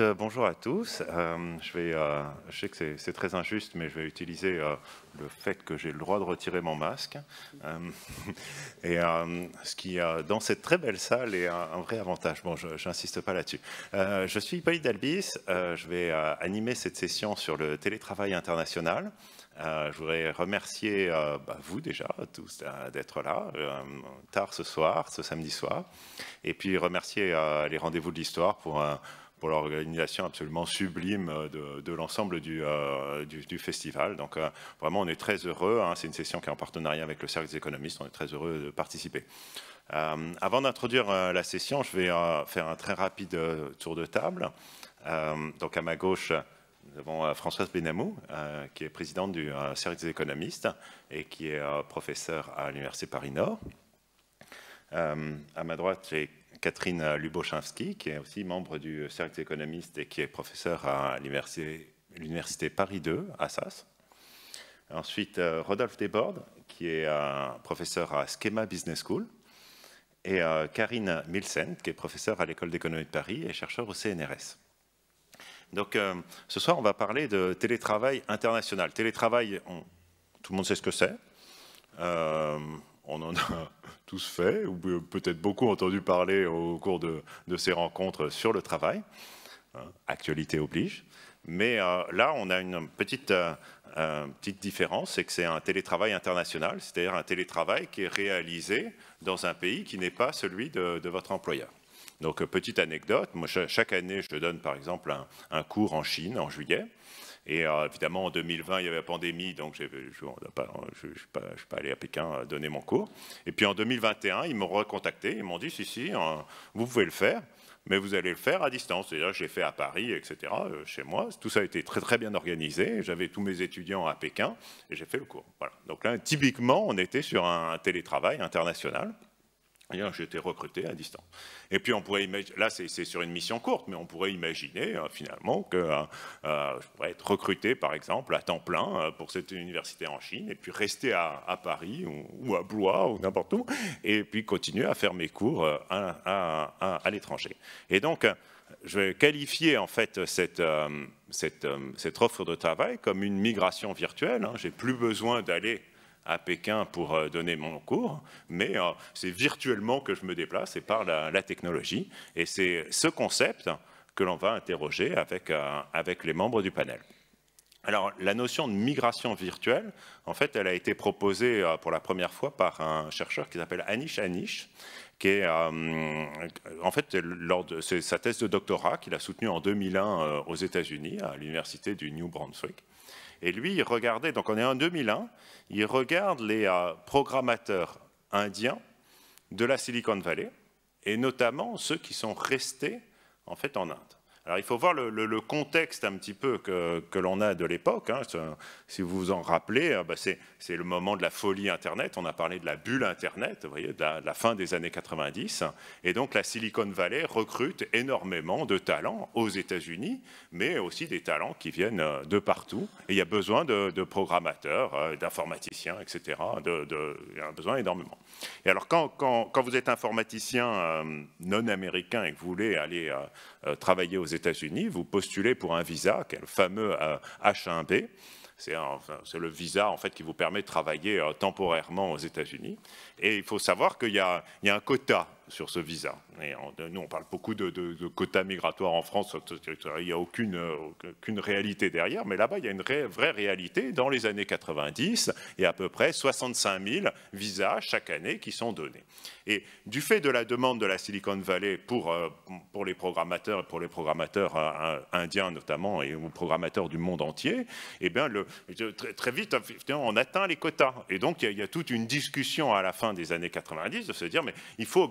bonjour à tous. Je sais que c'est très injuste, mais je vais utiliser le fait que j'ai le droit de retirer mon masque. Ce qui, dans cette très belle salle, est un vrai avantage. Bon, je n'insiste pas là-dessus. Je suis Hippolyte Dalbis. Je vais animer cette session sur le télétravail international. Je voudrais remercier vous déjà, tous, d'être là, tard ce soir, ce samedi soir. Et puis remercier les Rendez-vous de l'Histoire pour l'organisation absolument sublime de l'ensemble du festival. Donc vraiment, on est très heureux. C'est une session qui est en partenariat avec le Cercle des économistes. On est très heureux de participer. Avant d'introduire la session, je vais faire un très rapide tour de table. Donc à ma gauche, nous avons Françoise Benamou, qui est présidente du Cercle des économistes et qui est professeure à l'Université Paris-Nord. À ma droite, j'ai Catherine Luboszinski, qui est aussi membre du Cercle des économistes et qui est professeure à l'Université Paris 2, Assas. Ensuite, Rodolphe Desbordes, qui est professeur à Schema Business School. Et Karine Milsen, qui est professeure à l'École d'économie de Paris et chercheur au CNRS. Donc, ce soir, on va parler de télétravail international. Télétravail, tout le monde sait ce que c'est. On en a tous fait, ou peut-être beaucoup entendu parler au cours de ces rencontres sur le travail. Actualité oblige. Mais là, on a une petite différence, c'est que c'est un télétravail international, c'est-à-dire un télétravail qui est réalisé dans un pays qui n'est pas celui de votre employeur. Donc, petite anecdote, moi, chaque année, je donne par exemple un cours en Chine en juillet. Et évidemment, en 2020, il y avait la pandémie, donc je ne suis pas allé à Pékin donner mon cours. Et puis en 2021, ils m'ont recontacté, ils m'ont dit, si, vous pouvez le faire, mais vous allez le faire à distance. C'est-à-dire, je l'ai fait à Paris, etc., chez moi. Tout ça a été très, très bien organisé. J'avais tous mes étudiants à Pékin et j'ai fait le cours. Voilà. Donc là, typiquement, on était sur un télétravail international. J'ai été recruté à distance. Et puis on pourrait imaginer, là c'est sur une mission courte, mais on pourrait imaginer finalement que je pourrais être recruté par exemple à temps plein pour cette université en Chine, et puis rester à Paris ou à Blois ou n'importe où, et puis continuer à faire mes cours à l'étranger. Et donc je vais qualifier en fait cette offre de travail comme une migration virtuelle. J'ai plus besoin d'aller à Pékin pour donner mon cours, mais c'est virtuellement que je me déplace et par la technologie. Et c'est ce concept que l'on va interroger avec les membres du panel. Alors, la notion de migration virtuelle, en fait, elle a été proposée pour la première fois par un chercheur qui s'appelle Anish Anish, qui est, en fait, c'est sa thèse de doctorat qu'il a soutenue en 2001 aux États-Unis, à l'université du New Brunswick. Et lui, il regardait, donc on est en 2001, il regarde les programmateurs indiens de la Silicon Valley, et notamment ceux qui sont restés en fait en Inde. Alors il faut voir le contexte un petit peu que l'on a de l'époque. Si vous vous en rappelez, c'est le moment de la folie Internet. On a parlé de la bulle Internet, vous voyez, de la fin des années 90. Et donc la Silicon Valley recrute énormément de talents aux États-Unis, mais aussi des talents qui viennent de partout. Et il y a besoin de programmateurs, d'informaticiens, etc. Il y a besoin énormément. Et alors quand vous êtes informaticien non américain et que vous voulez aller travailler aux États-Unis, vous postulez pour un visa, qui est le fameux H1B. C'est le visa en fait, qui vous permet de travailler temporairement aux États-Unis. Et il faut savoir qu'il y a un quota sur ce visa. Et nous, on parle beaucoup de quotas migratoires en France. Il n'y a aucune réalité derrière. Mais là-bas, il y a une vraie réalité. Dans les années 90, il y a à peu près 65 000 visas chaque année qui sont donnés. Et du fait de la demande de la Silicon Valley pour les programmateurs, et pour les programmateurs indiens notamment, et aux programmateurs du monde entier, eh bien, très vite, on atteint les quotas. Et donc, il y a toute une discussion à la fin des années 90 de se dire, mais il faut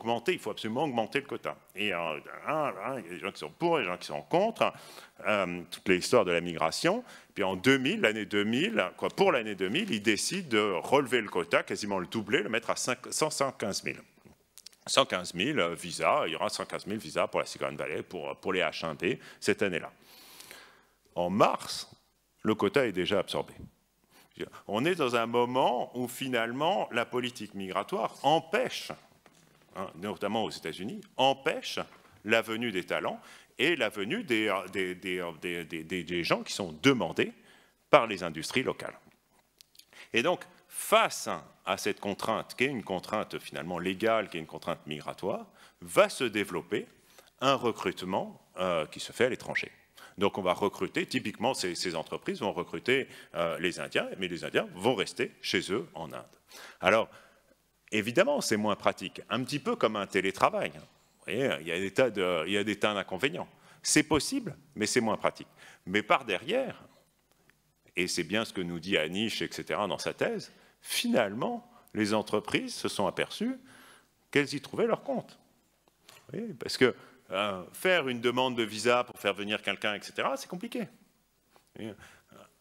absolument augmenter le quota. Et il y a des gens qui sont pour, des gens qui sont contre, toute l'histoire de la migration. Puis en 2000, pour l'année 2000, ils décident de relever le quota, quasiment le doubler, le mettre à 115 000. 115 000 visas, il y aura 115 000 visas pour la Silicon Valley, pour les H1B cette année-là. En mars, le quota est déjà absorbé. On est dans un moment où finalement la politique migratoire empêche, notamment aux États-Unis, empêche la venue des talents et la venue des gens qui sont demandés par les industries locales. Et donc, face à cette contrainte, qui est une contrainte finalement légale, qui est une contrainte migratoire, va se développer un recrutement qui se fait à l'étranger. Donc on va recruter, typiquement ces entreprises vont recruter les Indiens, mais les Indiens vont rester chez eux en Inde. Alors, évidemment, c'est moins pratique, un petit peu comme un télétravail. Vous voyez, il y a des tas d'inconvénients. C'est possible, mais c'est moins pratique. Mais par derrière, et c'est bien ce que nous dit Anish, etc., dans sa thèse, finalement, les entreprises se sont aperçues qu'elles y trouvaient leur compte. Vous voyez, parce que faire une demande de visa pour faire venir quelqu'un, etc., c'est compliqué.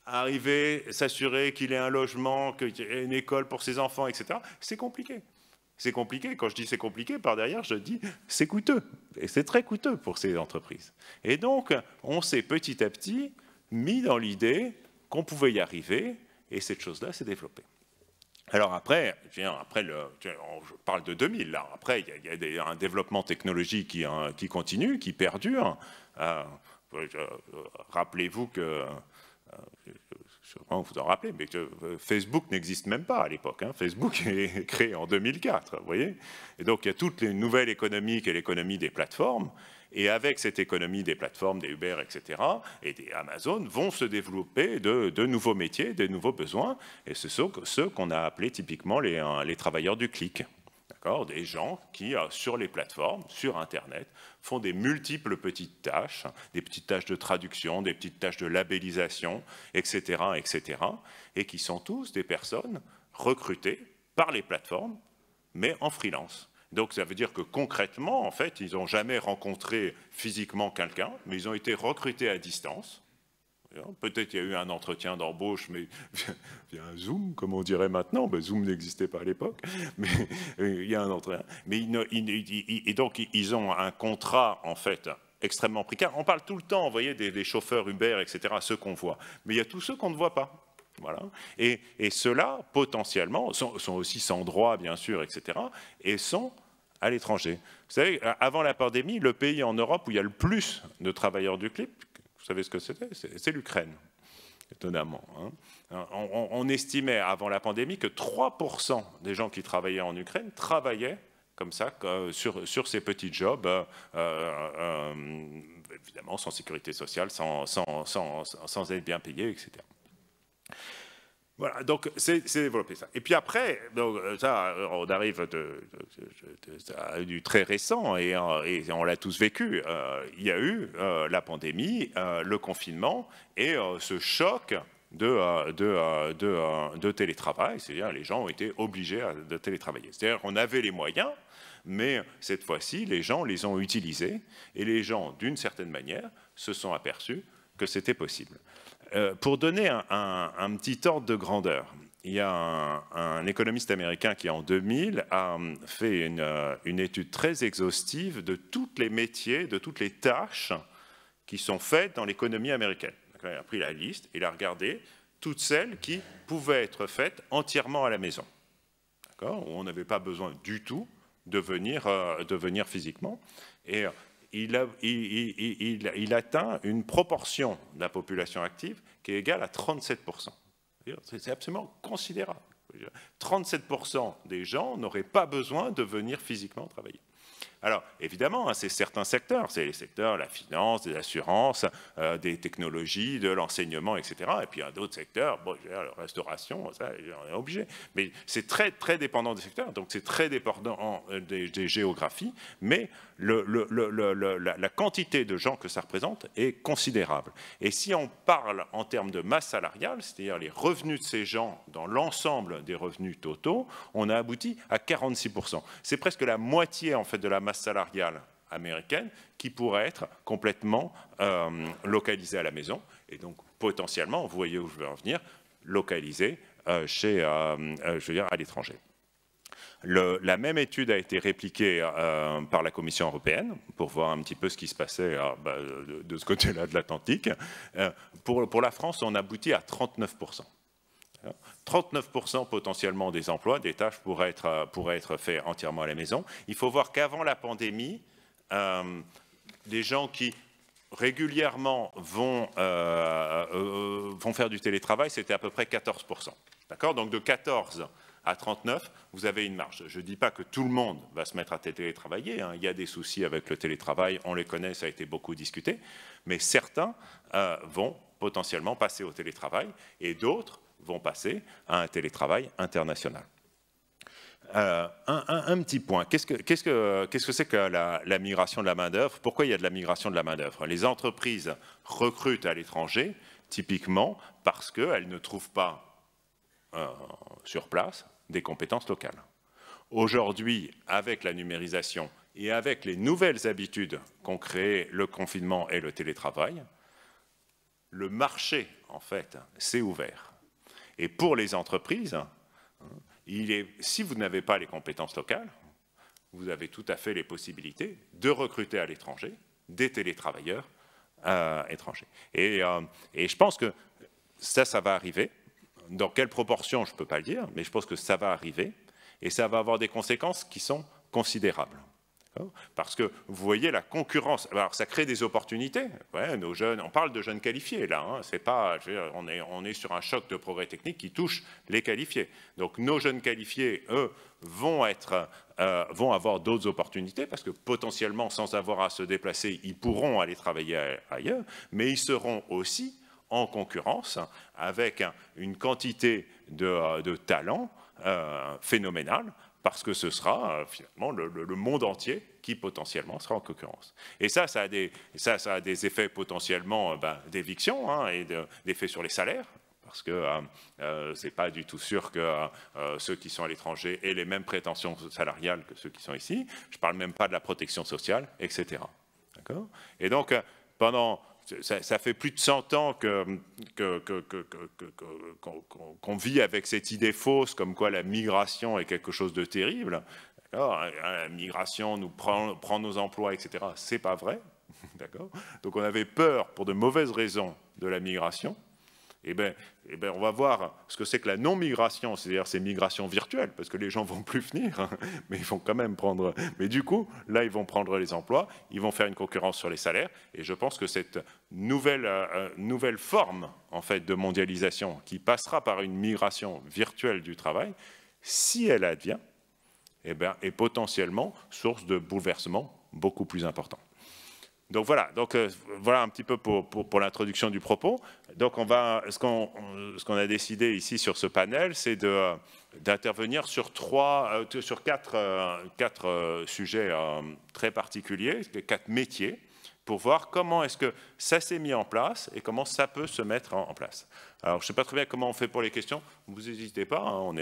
Arriver, s'assurer qu'il ait un logement, qu'il ait une école pour ses enfants, etc., c'est compliqué. C'est compliqué. Quand je dis c'est compliqué, par derrière, je dis c'est coûteux. Et c'est très coûteux pour ces entreprises. Et donc, on s'est petit à petit mis dans l'idée qu'on pouvait y arriver, et cette chose-là s'est développée. Alors après, je parle de 2000, là. Après, il y a un développement technologique qui continue, qui perdure. Rappelez-vous que, sûrement vous en rappelez, mais que Facebook n'existe même pas à l'époque. Hein. Facebook est créé en 2004, vous voyez. Et donc, il y a toute une nouvelle économie qui est l'économie des plateformes. Et avec cette économie des plateformes, des Uber, etc., et des Amazon, vont se développer de nouveaux métiers, de nouveaux besoins, et ce sont ceux qu'on a appelés typiquement les travailleurs du clic. Des gens qui, sur les plateformes, sur Internet, font des multiples petites tâches, des petites tâches de traduction, des petites tâches de labellisation, etc., etc., et qui sont tous des personnes recrutées par les plateformes, mais en freelance. Donc ça veut dire que concrètement, en fait, ils n'ont jamais rencontré physiquement quelqu'un, mais ils ont été recrutés à distance. Peut-être il y a eu un entretien d'embauche, mais via un Zoom, comme on dirait maintenant. Ben, Zoom n'existait pas à l'époque, mais il y a un entretien. Mais et donc ils ont un contrat en fait extrêmement précaire. On parle tout le temps, vous voyez, des chauffeurs Uber, etc., ceux qu'on voit. Mais il y a tous ceux qu'on ne voit pas. Voilà. Et ceux-là, potentiellement, sont aussi sans droit, bien sûr, etc., et sont à l'étranger. Vous savez, avant la pandémie, le pays en Europe où il y a le plus de travailleurs du clip, vous savez ce que c'était? C'est l'Ukraine, étonnamment. Hein. On estimait, avant la pandémie, que 3% des gens qui travaillaient en Ukraine travaillaient comme ça, sur ces petits jobs, évidemment, sans sécurité sociale, sans être bien payés, etc. Voilà, donc c'est développé ça. Et puis après, donc, ça, on arrive du très récent et on l'a tous vécu. Il y a eu la pandémie, le confinement et ce choc de télétravail, c'est-à-dire les gens ont été obligés de télétravailler. C'est-à-dire qu'on avait les moyens, mais cette fois-ci, les gens les ont utilisés et les gens, d'une certaine manière, se sont aperçus que c'était possible. Pour donner un petit ordre de grandeur, il y a un économiste américain qui, en 2000, a fait une étude très exhaustive de tous les métiers, de toutes les tâches qui sont faites dans l'économie américaine. Il a pris la liste et il a regardé toutes celles qui pouvaient être faites entièrement à la maison, où on n'avait pas besoin du tout de venir physiquement. Et il atteint une proportion de la population active qui est égale à 37%. C'est absolument considérable. 37% des gens n'auraient pas besoin de venir physiquement travailler. Alors, évidemment, c'est certains secteurs, c'est les secteurs, la finance, des assurances, des technologies, de l'enseignement, etc. Et puis, il y a d'autres secteurs, bon, la restauration, ça, on est obligé. Mais c'est très, très dépendant des secteurs, donc c'est très dépendant des géographies, mais la quantité de gens que ça représente est considérable. Et si on parle en termes de masse salariale, c'est-à-dire les revenus de ces gens dans l'ensemble des revenus totaux, on a abouti à 46%. C'est presque la moitié, en fait, de la masse salariale américaine qui pourrait être complètement localisée à la maison et donc potentiellement, vous voyez où je veux en venir, localisée je veux dire, à l'étranger. La même étude a été répliquée par la Commission européenne pour voir un petit peu ce qui se passait de ce côté-là de l'Atlantique. Pour la France, on aboutit à 39%. 39% potentiellement des emplois, des tâches pourraient être faits entièrement à la maison. Il faut voir qu'avant la pandémie, des gens qui régulièrement vont faire du télétravail, c'était à peu près 14%. D'accord? Donc de 14 à 39, vous avez une marge. Je ne dis pas que tout le monde va se mettre à télétravailler, hein. Il y a des soucis avec le télétravail, on les connaît, ça a été beaucoup discuté, mais certains vont potentiellement passer au télétravail et d'autres vont passer à un télétravail international. Un petit point, qu'est-ce que c'est que la migration de la main-d'œuvre? Pourquoi il y a de la migration de la main-d'œuvre? Les entreprises recrutent à l'étranger, typiquement parce qu'elles ne trouvent pas sur place des compétences locales. Aujourd'hui, avec la numérisation et avec les nouvelles habitudes qu'ont créées le confinement et le télétravail, le marché, en fait, s'est ouvert. Et pour les entreprises, si vous n'avez pas les compétences locales, vous avez tout à fait les possibilités de recruter à l'étranger des télétravailleurs étrangers. Et je pense que ça va arriver. Dans quelle proportion, je ne peux pas le dire, mais je pense que ça va arriver. Et ça va avoir des conséquences qui sont considérables. Parce que vous voyez la concurrence, alors ça crée des opportunités. Ouais, nos jeunes, on parle de jeunes qualifiés là, hein, c'est pas, on est sur un choc de progrès technique qui touche les qualifiés. Donc nos jeunes qualifiés, eux, vont avoir d'autres opportunités parce que potentiellement, sans avoir à se déplacer, ils pourront aller travailler ailleurs, mais ils seront aussi en concurrence avec une quantité de talents phénoménale, parce que ce sera finalement le monde entier qui potentiellement sera en concurrence. Et ça a des effets potentiellement d'éviction hein, et d'effets sur les salaires, parce que ce n'est pas du tout sûr que ceux qui sont à l'étranger aient les mêmes prétentions salariales que ceux qui sont ici. Je ne parle même pas de la protection sociale, etc. D'accord ? Et donc, ça fait plus de 100 ans qu'on vit avec cette idée fausse comme quoi la migration est quelque chose de terrible. La migration nous prend nos emplois, etc. Ce n'est pas vrai. Donc on avait peur pour de mauvaises raisons de la migration. Eh bien, on va voir ce que c'est que la non-migration, c'est-à-dire ces migrations virtuelles, parce que les gens ne vont plus venir, hein, mais ils vont quand même prendre... Mais du coup, là, ils vont prendre les emplois, ils vont faire une concurrence sur les salaires, et je pense que cette nouvelle forme, en fait, de mondialisation, qui passera par une migration virtuelle du travail, si elle advient, eh bien, est potentiellement source de bouleversements beaucoup plus importants. Donc voilà, voilà un petit peu pour l'introduction du propos. Donc ce qu'on a décidé ici sur ce panel, c'est d'intervenir sur quatre sujets très particuliers, 4 métiers, pour voir comment est-ce que ça s'est mis en place et comment ça peut se mettre en place. Alors, je ne sais pas très bien comment on fait pour les questions. Vous n'hésitez pas, hein, on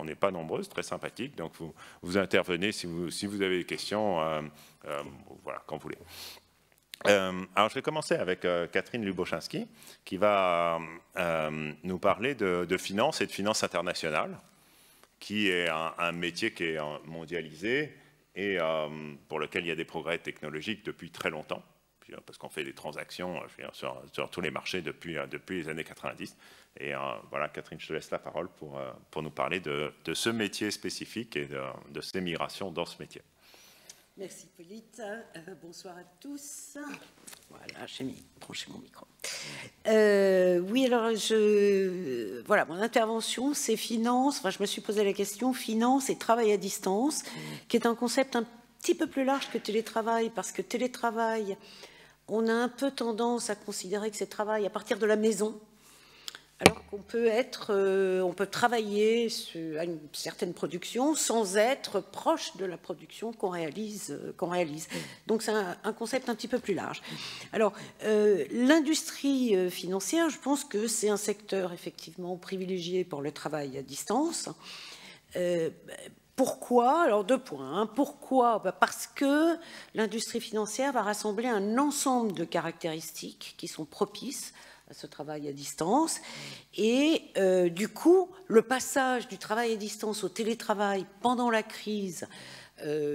n'est pas nombreux, c'est très sympathique. Donc, vous intervenez si vous avez des questions, voilà, quand vous voulez. Alors, je vais commencer avec Catherine Luboszinski, qui va nous parler de finance et de finance internationale, qui est un métier qui est mondialisé et pour lequel il y a des progrès technologiques depuis très longtemps, parce qu'on fait des transactions sur tous les marchés depuis les années 90. Et voilà, Catherine, je te laisse la parole pour nous parler de ce métier spécifique et de ces migrations dans ce métier. Merci, Hippolyte. Bonsoir à tous. Voilà, j'ai branché mon micro. Oui, alors, voilà, mon intervention, c'est finance. Enfin, je me suis posé la question, finance et travail à distance, qui est un concept un petit peu plus large que télétravail, parce que télétravail, on a un peu tendance à considérer que c'est travail à partir de la maison, alors qu'on peut on peut travailler à une certaine production sans être proche de la production qu'on réalise. Donc c'est un concept un petit peu plus large. Alors l'industrie financière, je pense que c'est un secteur effectivement privilégié pour le travail à distance. Pourquoi? Alors 2 points. Hein. Pourquoi? Parce que l'industrie financière va rassembler un ensemble de caractéristiques qui sont propices à ce travail à distance. Et du coup, le passage du travail à distance au télétravail pendant la crise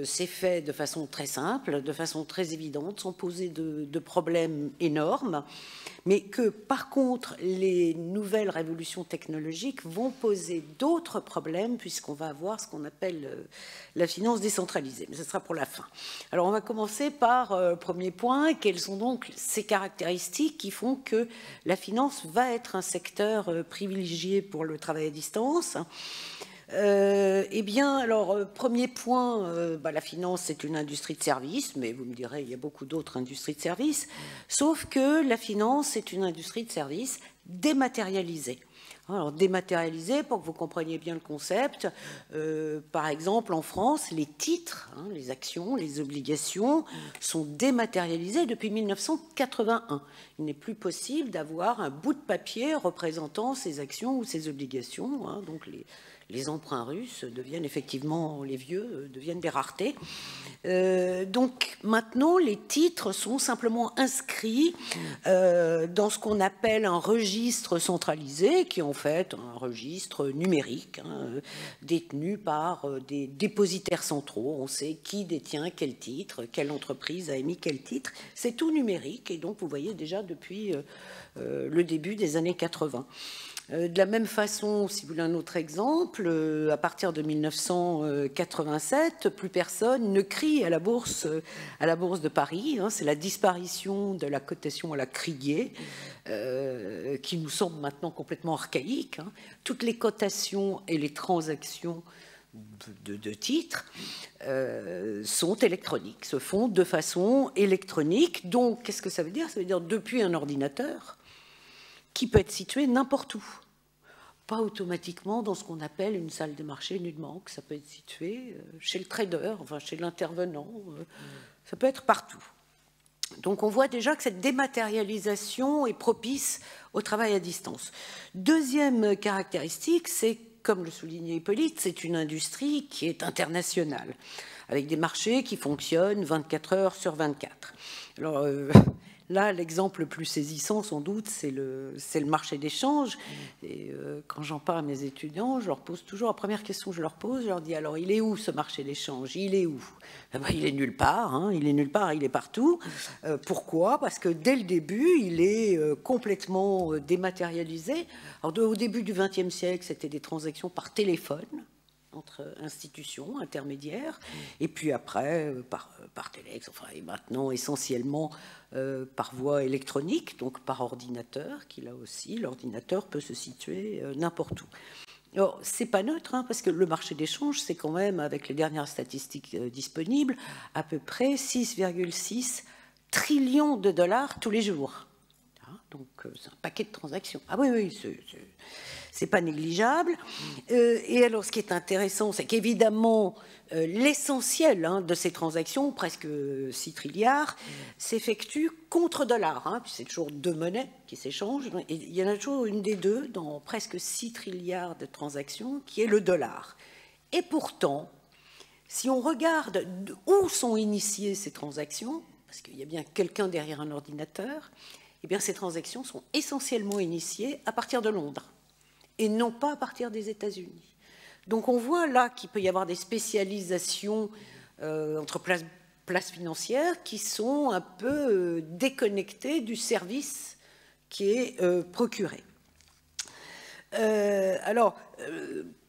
c'est fait de façon très simple, de façon très évidente, sans poser de problèmes énormes, mais que par contre les nouvelles révolutions technologiques vont poser d'autres problèmes puisqu'on va avoir ce qu'on appelle la finance décentralisée, mais ce sera pour la fin. Alors on va commencer par le premier point, quelles sont donc ces caractéristiques qui font que la finance va être un secteur privilégié pour le travail à distance. Eh bien, alors, premier point, la finance, c'est une industrie de services, mais vous me direz, il y a beaucoup d'autres industries de services, sauf que la finance, c'est une industrie de services dématérialisée. Alors, dématérialisée, pour que vous compreniez bien le concept, par exemple, en France, les titres, les actions, les obligations sont dématérialisés depuis 1981. Il n'est plus possible d'avoir un bout de papier représentant ces actions ou ces obligations, donc les emprunts russes deviennent effectivement, les vieux, deviennent des raretés. Donc maintenant, les titres sont simplement inscrits dans ce qu'on appelle un registre centralisé, qui est en fait un registre numérique, détenu par des dépositaires centraux. On sait qui détient quel titre, quelle entreprise a émis quel titre. C'est tout numérique, et donc vous voyez déjà depuis le début des années 80. De la même façon, si vous voulez un autre exemple, à partir de 1987, plus personne ne crie à la bourse de Paris. C'est la disparition de la cotation à la criée qui nous semble maintenant complètement archaïque. Toutes les cotations et les transactions de titres sont électroniques, se font de façon électronique. Donc, qu'est-ce que ça veut dire? Ça veut dire depuis un ordinateur qui peut être situé n'importe où. Pas automatiquement dans ce qu'on appelle une salle de marché d'une banque. Ça peut être situé chez le trader, enfin chez l'intervenant. Ça peut être partout. Donc on voit déjà que cette dématérialisation est propice au travail à distance. Deuxième caractéristique, c'est, comme le soulignait Hippolyte, c'est une industrie qui est internationale, avec des marchés qui fonctionnent 24 heures sur 24. Alors, là, l'exemple le plus saisissant, sans doute, c'est le marché d'échange. Et quand j'en parle à mes étudiants, je leur pose toujours la première question que je leur pose. Je leur dis, alors, il est où ce marché d'échange? Il est où? Il est nulle part. Il est nulle part, il est partout. Pourquoi? Parce que dès le début, il est complètement dématérialisé. Alors, au début du XXe siècle, c'était des transactions par téléphone entre institutions intermédiaires, et puis après par téléx, enfin, et maintenant essentiellement par voie électronique, donc par ordinateur, qui là aussi, l'ordinateur peut se situer n'importe où. Alors, c'est pas neutre, parce que le marché d'échange, c'est quand même, avec les dernières statistiques disponibles, à peu près 6,6 trillions de dollars tous les jours. Donc, c'est un paquet de transactions. Ah oui, c'est pas négligeable. Et alors, ce qui est intéressant, c'est qu'évidemment, l'essentiel de ces transactions, presque 6 trilliards, s'effectue contre dollar. Puis c'est toujours deux monnaies qui s'échangent. Et il y en a toujours une des deux dans presque 6 trilliards de transactions, qui est le dollar. Et pourtant, si on regarde où sont initiées ces transactions, parce qu'il y a bien quelqu'un derrière un ordinateur, eh bien, ces transactions sont essentiellement initiées à partir de Londres et non pas à partir des États-Unis. Donc on voit là qu'il peut y avoir des spécialisations entre places financières qui sont un peu déconnectées du service qui est procuré.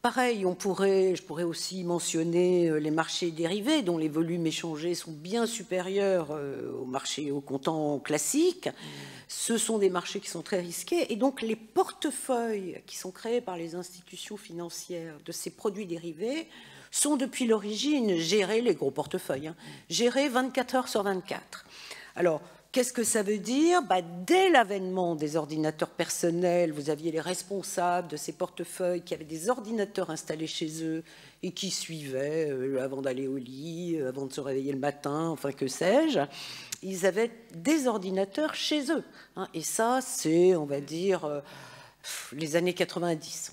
Pareil, je pourrais aussi mentionner les marchés dérivés dont les volumes échangés sont bien supérieurs aux marchés au comptant classiques. Ce sont des marchés qui sont très risqués et donc les portefeuilles qui sont créés par les institutions financières de ces produits dérivés sont depuis l'origine gérés, les gros portefeuilles, gérés 24 heures sur 24. Alors, qu'est-ce que ça veut dire? Dès l'avènement des ordinateurs personnels, vous aviez les responsables de ces portefeuilles qui avaient des ordinateurs installés chez eux et qui suivaient avant d'aller au lit, avant de se réveiller le matin, enfin que sais-je. Ils avaient des ordinateurs chez eux. Et ça, c'est, on va dire, les années 90.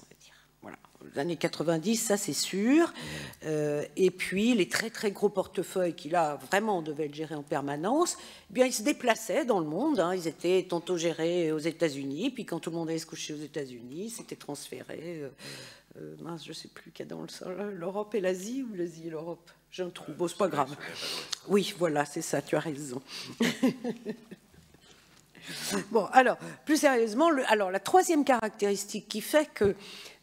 Les années 90, ça c'est sûr. Et puis les très très gros portefeuilles qui là vraiment devaient être gérés en permanence, eh bien ils se déplaçaient dans le monde. Ils étaient tantôt gérés aux États-Unis, puis quand tout le monde allait se coucher aux États-Unis, c'était transféré mince, je ne sais plus qu'il y a dans l'Europe et l'Asie, ou l'Asie et l'Europe? J'ai un trou, bon, c'est pas grave. Oui, voilà, c'est ça, tu as raison. Bon, alors, plus sérieusement, la troisième caractéristique qui fait que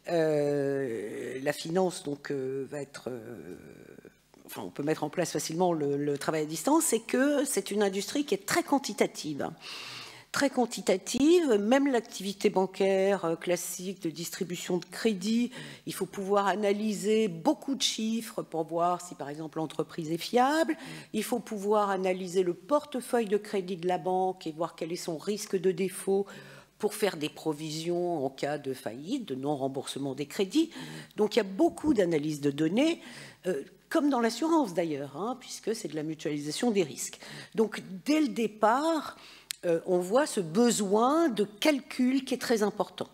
la finance donc, va être... enfin, on peut mettre en place facilement le travail à distance, c'est que c'est une industrie qui est très quantitative. Très quantitative, même l'activité bancaire classique de distribution de crédit, il faut pouvoir analyser beaucoup de chiffres pour voir si, par exemple, l'entreprise est fiable. Il faut pouvoir analyser le portefeuille de crédit de la banque et voir quel est son risque de défaut pour faire des provisions en cas de faillite, de non-remboursement des crédits. Donc, il y a beaucoup d'analyses de données, comme dans l'assurance d'ailleurs, hein, puisque c'est de la mutualisation des risques. Donc, dès le départ, on voit ce besoin de calcul qui est très important.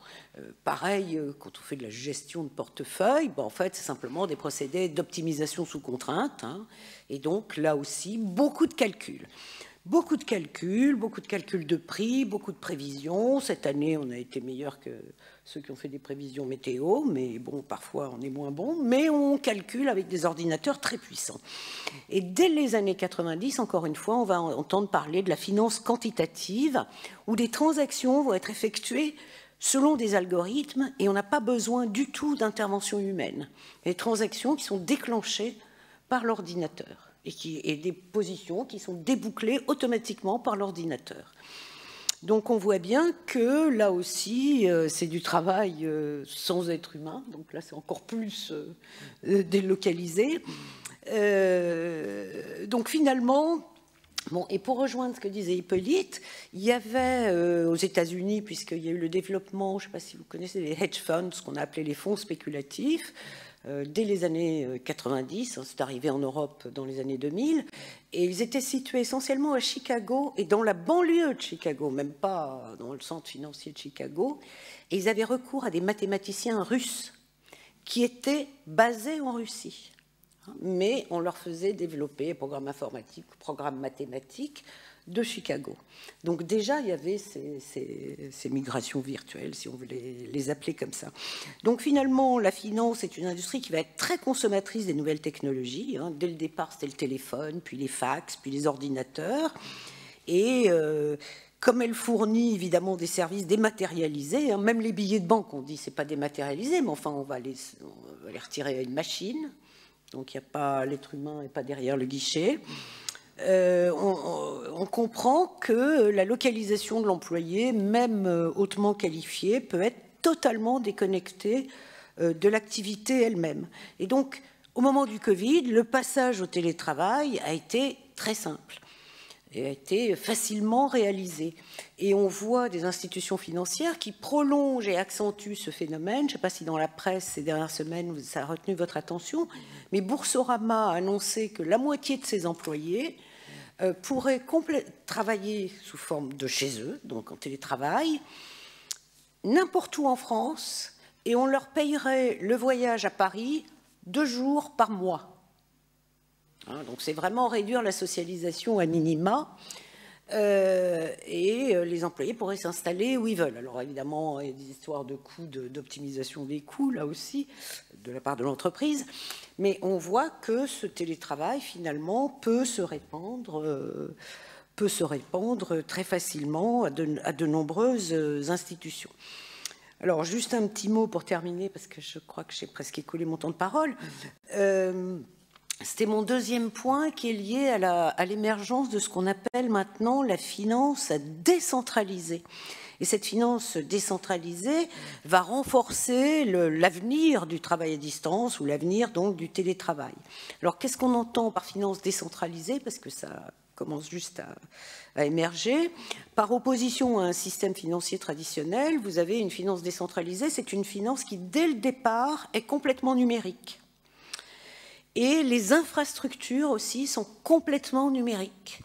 Pareil, quand on fait de la gestion de portefeuille, en fait, c'est simplement des procédés d'optimisation sous contrainte. Hein, et donc, là aussi, beaucoup de calculs. Beaucoup de calculs de prix, beaucoup de prévisions. Cette année, on a été meilleur que ceux qui ont fait des prévisions météo, mais bon, parfois on est moins bon, mais on calcule avec des ordinateurs très puissants. Et dès les années 90, encore une fois, on va entendre parler de la finance quantitative, où des transactions vont être effectuées selon des algorithmes, et on n'a pas besoin du tout d'intervention humaine. Des transactions qui sont déclenchées par l'ordinateur. Et des positions qui sont débouclées automatiquement par l'ordinateur. Donc on voit bien que là aussi, c'est du travail sans être humain, donc là c'est encore plus délocalisé. Donc finalement, bon, et pour rejoindre ce que disait Hippolyte, il y avait aux États-Unis, puisqu'il y a eu le développement, je ne sais pas si vous connaissez les hedge funds, ce qu'on a appelé les fonds spéculatifs, dès les années 90, hein, c'est arrivé en Europe dans les années 2000, et ils étaient situés essentiellement à Chicago et dans la banlieue de Chicago, même pas dans le centre financier de Chicago, et ils avaient recours à des mathématiciens russes qui étaient basés en Russie, mais on leur faisait développer les programmes informatiques, programmes mathématiques de Chicago. Donc déjà, il y avait ces migrations virtuelles, si on veut les appeler comme ça. Donc finalement, la finance est une industrie qui va être très consommatrice des nouvelles technologies. Hein. Dès le départ, c'était le téléphone, puis les fax, puis les ordinateurs. Et comme elle fournit évidemment des services dématérialisés, hein, même les billets de banque, on dit c'est pas dématérialisé, mais enfin on va les retirer à une machine. Donc il n'y a pas, l'être humain n'est pas derrière le guichet. On comprend que la localisation de l'employé, même hautement qualifié, peut être totalement déconnectée de l'activité elle-même. Et donc, au moment du Covid, le passage au télétravail a été très simple et a été facilement réalisé. Et on voit des institutions financières qui prolongent et accentuent ce phénomène. Je ne sais pas si dans la presse ces dernières semaines ça a retenu votre attention, mais Boursorama a annoncé que la moitié de ses employés pourraient travailler sous forme de chez eux, donc en télétravail, n'importe où en France, et on leur payerait le voyage à Paris 2 jours par mois. Hein, donc c'est vraiment réduire la socialisation à minima, et les employés pourraient s'installer où ils veulent. Alors évidemment, il y a des histoires de coûts, d'optimisation des coûts, là aussi, de la part de l'entreprise, mais on voit que ce télétravail, finalement, peut se répandre très facilement à de nombreuses institutions. Alors, juste un petit mot pour terminer, parce que je crois que j'ai presque écoulé mon temps de parole. C'était mon deuxième point qui est lié à l'émergence de ce qu'on appelle maintenant la finance décentralisée. Et cette finance décentralisée va renforcer l'avenir du travail à distance ou l'avenir donc du télétravail. Alors qu'est-ce qu'on entend par finance décentralisée? Parce que ça commence juste à émerger. Par opposition à un système financier traditionnel, vous avez une finance décentralisée, c'est une finance qui, dès le départ, est complètement numérique. Et les infrastructures aussi sont complètement numériques.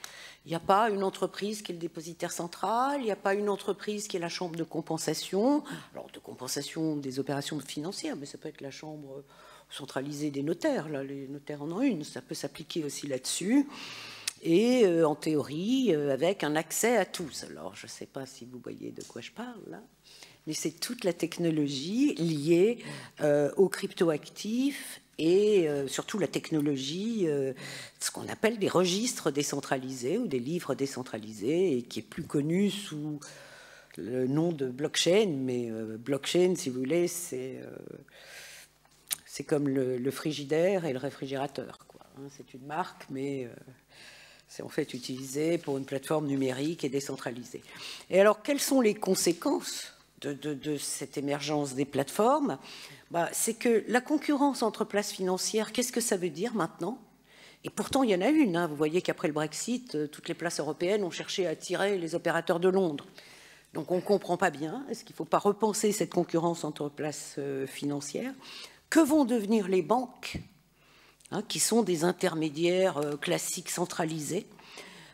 Il n'y a pas une entreprise qui est le dépositaire central, il n'y a pas une entreprise qui est la chambre de compensation, alors de compensation des opérations financières, mais ça peut être la chambre centralisée des notaires, là, les notaires en ont une, ça peut s'appliquer aussi là-dessus. et en théorie avec un accès à tous. Alors je ne sais pas si vous voyez de quoi je parle là, mais c'est toute la technologie liée aux cryptoactifs et surtout la technologie, ce qu'on appelle des registres décentralisés ou des livres décentralisés, et qui est plus connu sous le nom de blockchain. Mais blockchain, si vous voulez, c'est comme le frigidaire et le réfrigérateur, quoi. C'est une marque, mais c'est en fait utilisé pour une plateforme numérique et décentralisée. Et alors, quelles sont les conséquences de cette émergence des plateformes? C'est que la concurrence entre places financières, qu'est-ce que ça veut dire maintenant? Et pourtant, il y en a une. Vous voyez qu'après le Brexit, toutes les places européennes ont cherché à attirer les opérateurs de Londres. Donc, on ne comprend pas bien. Est-ce qu'il ne faut pas repenser cette concurrence entre places financières? Que vont devenir les banques, qui sont des intermédiaires classiques centralisés,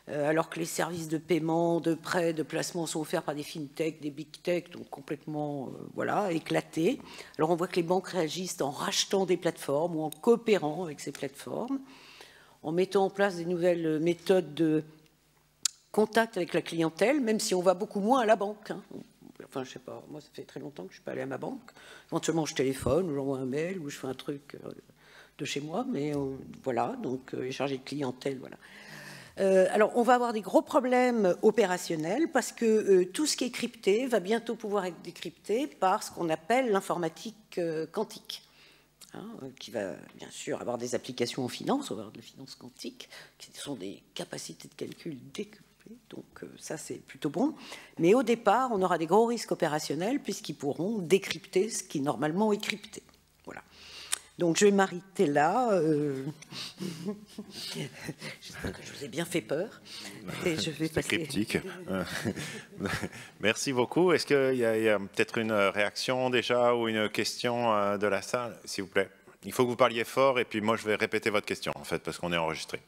alors que les services de paiement, de prêt, de placement sont offerts par des fintech, des big tech, donc complètement éclatés. Alors on voit que les banques réagissent en rachetant des plateformes ou en coopérant avec ces plateformes, en mettant en place des nouvelles méthodes de contact avec la clientèle, même si on va beaucoup moins à la banque. Enfin, je sais pas, moi ça fait très longtemps que je ne suis pas allée à ma banque. Éventuellement je téléphone, ou j'envoie un mail, ou je fais un truc de chez moi, mais voilà, donc chargé de clientèle, voilà. Alors, on va avoir des gros problèmes opérationnels parce que tout ce qui est crypté va bientôt pouvoir être décrypté par ce qu'on appelle l'informatique quantique, qui va bien sûr avoir des applications en finance, on va avoir de la finance quantique, qui sont des capacités de calcul décuplées, donc ça c'est plutôt bon. Mais au départ, on aura des gros risques opérationnels puisqu'ils pourront décrypter ce qui normalement est crypté. Voilà. Donc je vais m'arrêter là. J'espère que je vous ai bien fait peur. Et je vais passer. Cryptique. Merci beaucoup. Est-ce qu'il y a peut-être une réaction déjà ou une question de la salle, s'il vous plaît? Il faut que vous parliez fort et puis moi je vais répéter votre question en fait parce qu'on est enregistré.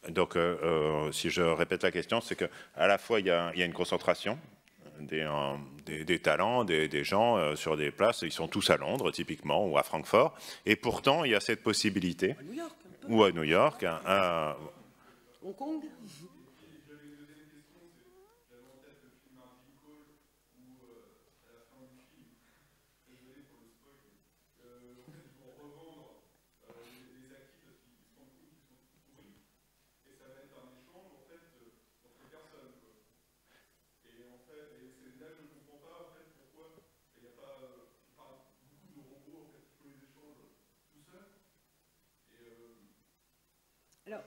Donc, si je répète la question, c'est qu'à la fois, il y a une concentration des talents, des gens sur des places. Ils sont tous à Londres, typiquement, ou à Francfort. Et pourtant, il y a cette possibilité, À New York, un peu. ou à New York, Hong Kong. Alors,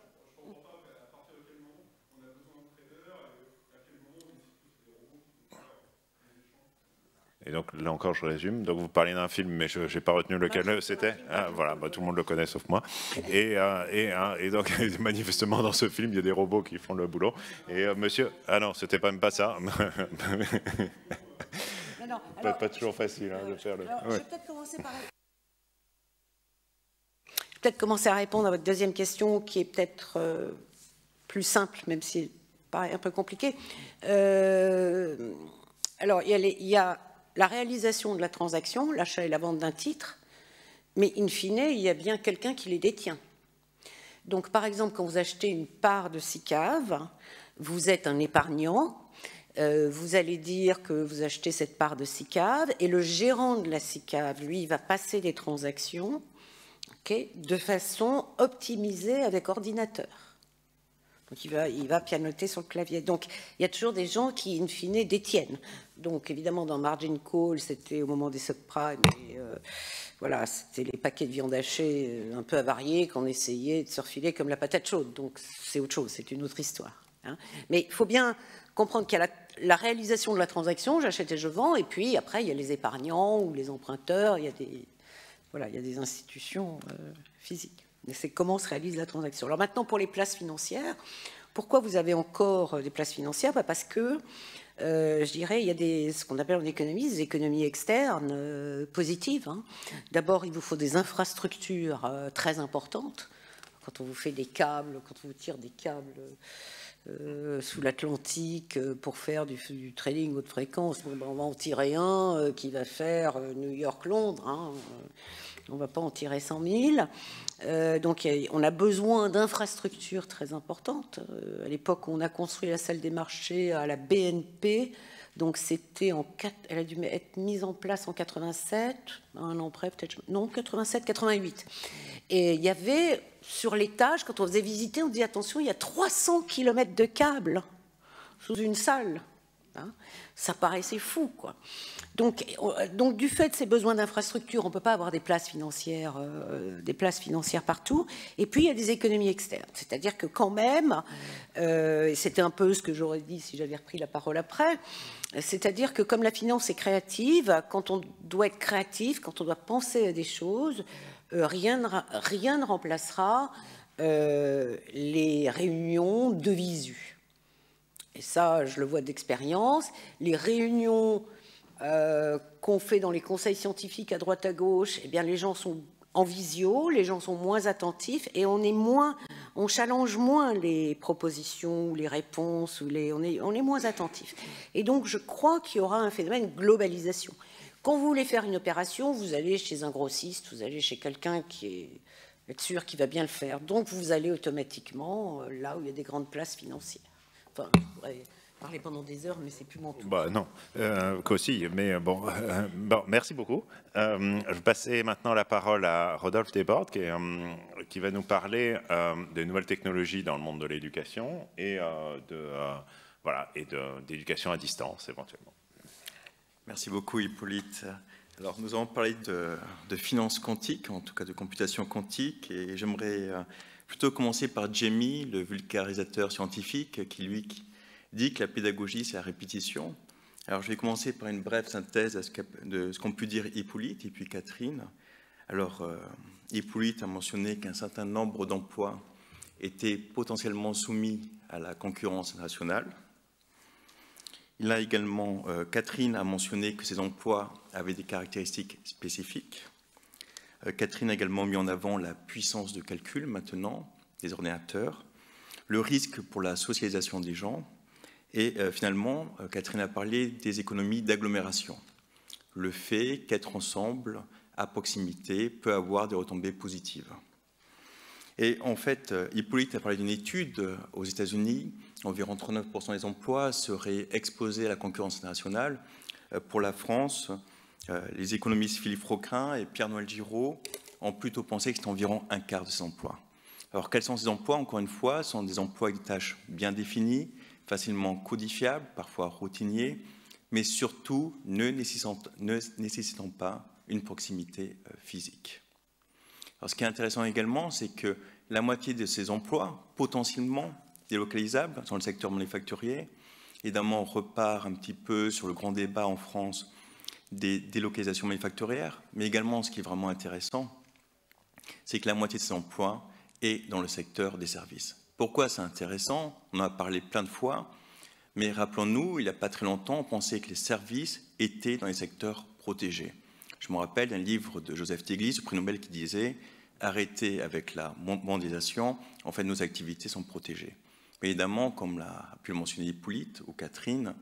et donc, là encore, je résume. Donc, vous parlez d'un film, mais je n'ai pas retenu lequel c'était. Voilà, tout le monde le connaît, sauf moi. Et donc, manifestement, dans ce film, il y a des robots qui font le boulot. Et monsieur... Ah non, c'était même pas ça. non, pas toujours facile de faire le... Je vais peut-être commencer à répondre à votre deuxième question, qui est peut-être plus simple, même si elle paraît un peu compliquée. Alors, il y a la réalisation de la transaction, l'achat et la vente d'un titre, mais in fine, il y a bien quelqu'un qui les détient. Donc, par exemple, quand vous achetez une part de SICAV, vous êtes un épargnant, vous allez dire que vous achetez cette part de SICAV, et le gérant de la SICAV, lui, il va passer les transactions de façon optimisée avec ordinateur. Donc, il va pianoter sur le clavier. Donc, il y a toujours des gens qui, in fine, détiennent. Donc, évidemment, dans Margin Call, c'était au moment des subprimes, et voilà, c'était les paquets de viande hachée un peu avariés qu'on essayait de se refiler comme la patate chaude. Donc, c'est autre chose, c'est une autre histoire. Mais il faut bien comprendre qu'il y a la réalisation de la transaction, j'achète et je vends, et puis après, il y a les épargnants ou les emprunteurs, il y a des institutions physiques. Mais c'est comment se réalise la transaction. Alors maintenant, pour les places financières, pourquoi vous avez encore des places financières? Parce que, je dirais, il y a ce qu'on appelle en économie des économies externes positives. D'abord, il vous faut des infrastructures très importantes. quand on vous fait des câbles, quand on vous tire des câbles sous l'Atlantique pour faire du trading haute fréquence, bon, ben, on va en tirer un qui va faire New York-Londres, hein, on ne va pas en tirer 100 000. Donc on a besoin d'infrastructures très importantes. À l'époque, on a construit la salle des marchés à la BNP. Donc elle a dû être mise en place en 87, un an près peut-être, non, 87, 88. Et il y avait, sur l'étage, quand on faisait visiter, on dit attention, il y a 300 km de câbles sous une salle. Hein, ça paraissait fou, quoi. Donc, du fait de ces besoins d'infrastructure, on ne peut pas avoir des places financières partout. Et puis, il y a des économies externes. C'est-à-dire que quand même, c'était un peu ce que j'aurais dit si j'avais repris la parole après, c'est-à-dire que comme la finance est créative, quand on doit être créatif, quand on doit penser à des choses, rien ne remplacera les réunions de visu. Et ça, je le vois d'expérience. Les réunions qu'on fait dans les conseils scientifiques à droite à gauche, eh bien, les gens sont en visio, les gens sont moins attentifs et on challenge moins les propositions ou les réponses, on est moins attentifs. Et donc, je crois qu'il y aura un phénomène de globalisation. Quand vous voulez faire une opération, vous allez chez un grossiste, vous allez chez quelqu'un qui est sûr qu'il va bien le faire. Donc, vous allez automatiquement là où il y a des grandes places financières. Enfin, je pourrais parler pendant des heures, mais c'est plus mon tour. Bah non, qu'aussi, mais bon, merci beaucoup. Je vais passer maintenant la parole à Rodolphe Desbordes, qui va nous parler des nouvelles technologies dans le monde de l'éducation et d'éducation à distance éventuellement. Merci beaucoup Hippolyte. Alors nous allons parler de finance quantique, en tout cas de computation quantique, et j'aimerais plutôt commencer par Jamie, le vulgarisateur scientifique, qui lui dit que la pédagogie, c'est la répétition. Alors, je vais commencer par une brève synthèse de ce qu'ont pu dire Hippolyte et puis Catherine. Alors, Hippolyte a mentionné qu'un certain nombre d'emplois étaient potentiellement soumis à la concurrence nationale. Il a également, Catherine a mentionné que ces emplois avaient des caractéristiques spécifiques. Catherine a également mis en avant la puissance de calcul maintenant des ordinateurs, le risque pour la socialisation des gens, et finalement, Catherine a parlé des économies d'agglomération. Le fait qu'être ensemble, à proximité, peut avoir des retombées positives. Et en fait, Hippolyte a parlé d'une étude aux États-Unis. Environ 39% des emplois seraient exposés à la concurrence internationale. Pour la France, les économistes Philippe Rocrin et Pierre-Noël Giraud ont plutôt pensé que c'était environ un quart de ces emplois. Alors, quels sont ces emplois? Encore une fois, ce sont des emplois avec des tâches bien définies, facilement codifiables, parfois routiniers, mais surtout ne nécessitant pas une proximité physique. Alors, ce qui est intéressant également, c'est que la moitié de ces emplois, potentiellement délocalisables, sont le secteur manufacturier. Évidemment, on repart un petit peu sur le grand débat en France des délocalisations manufacturières, mais également, ce qui est vraiment intéressant, c'est que la moitié de ces emplois est dans le secteur des services. Pourquoi c'est intéressant? On en a parlé plein de fois, mais rappelons-nous, il n'y a pas très longtemps, on pensait que les services étaient dans les secteurs protégés. Je me rappelle d'un livre de Joseph Stiglitz, prix Nobel, qui disait « Arrêtez avec la mondialisation, en fait, nos activités sont protégées ». Mais évidemment, comme l'a pu le mentionner Hippolyte ou Catherine,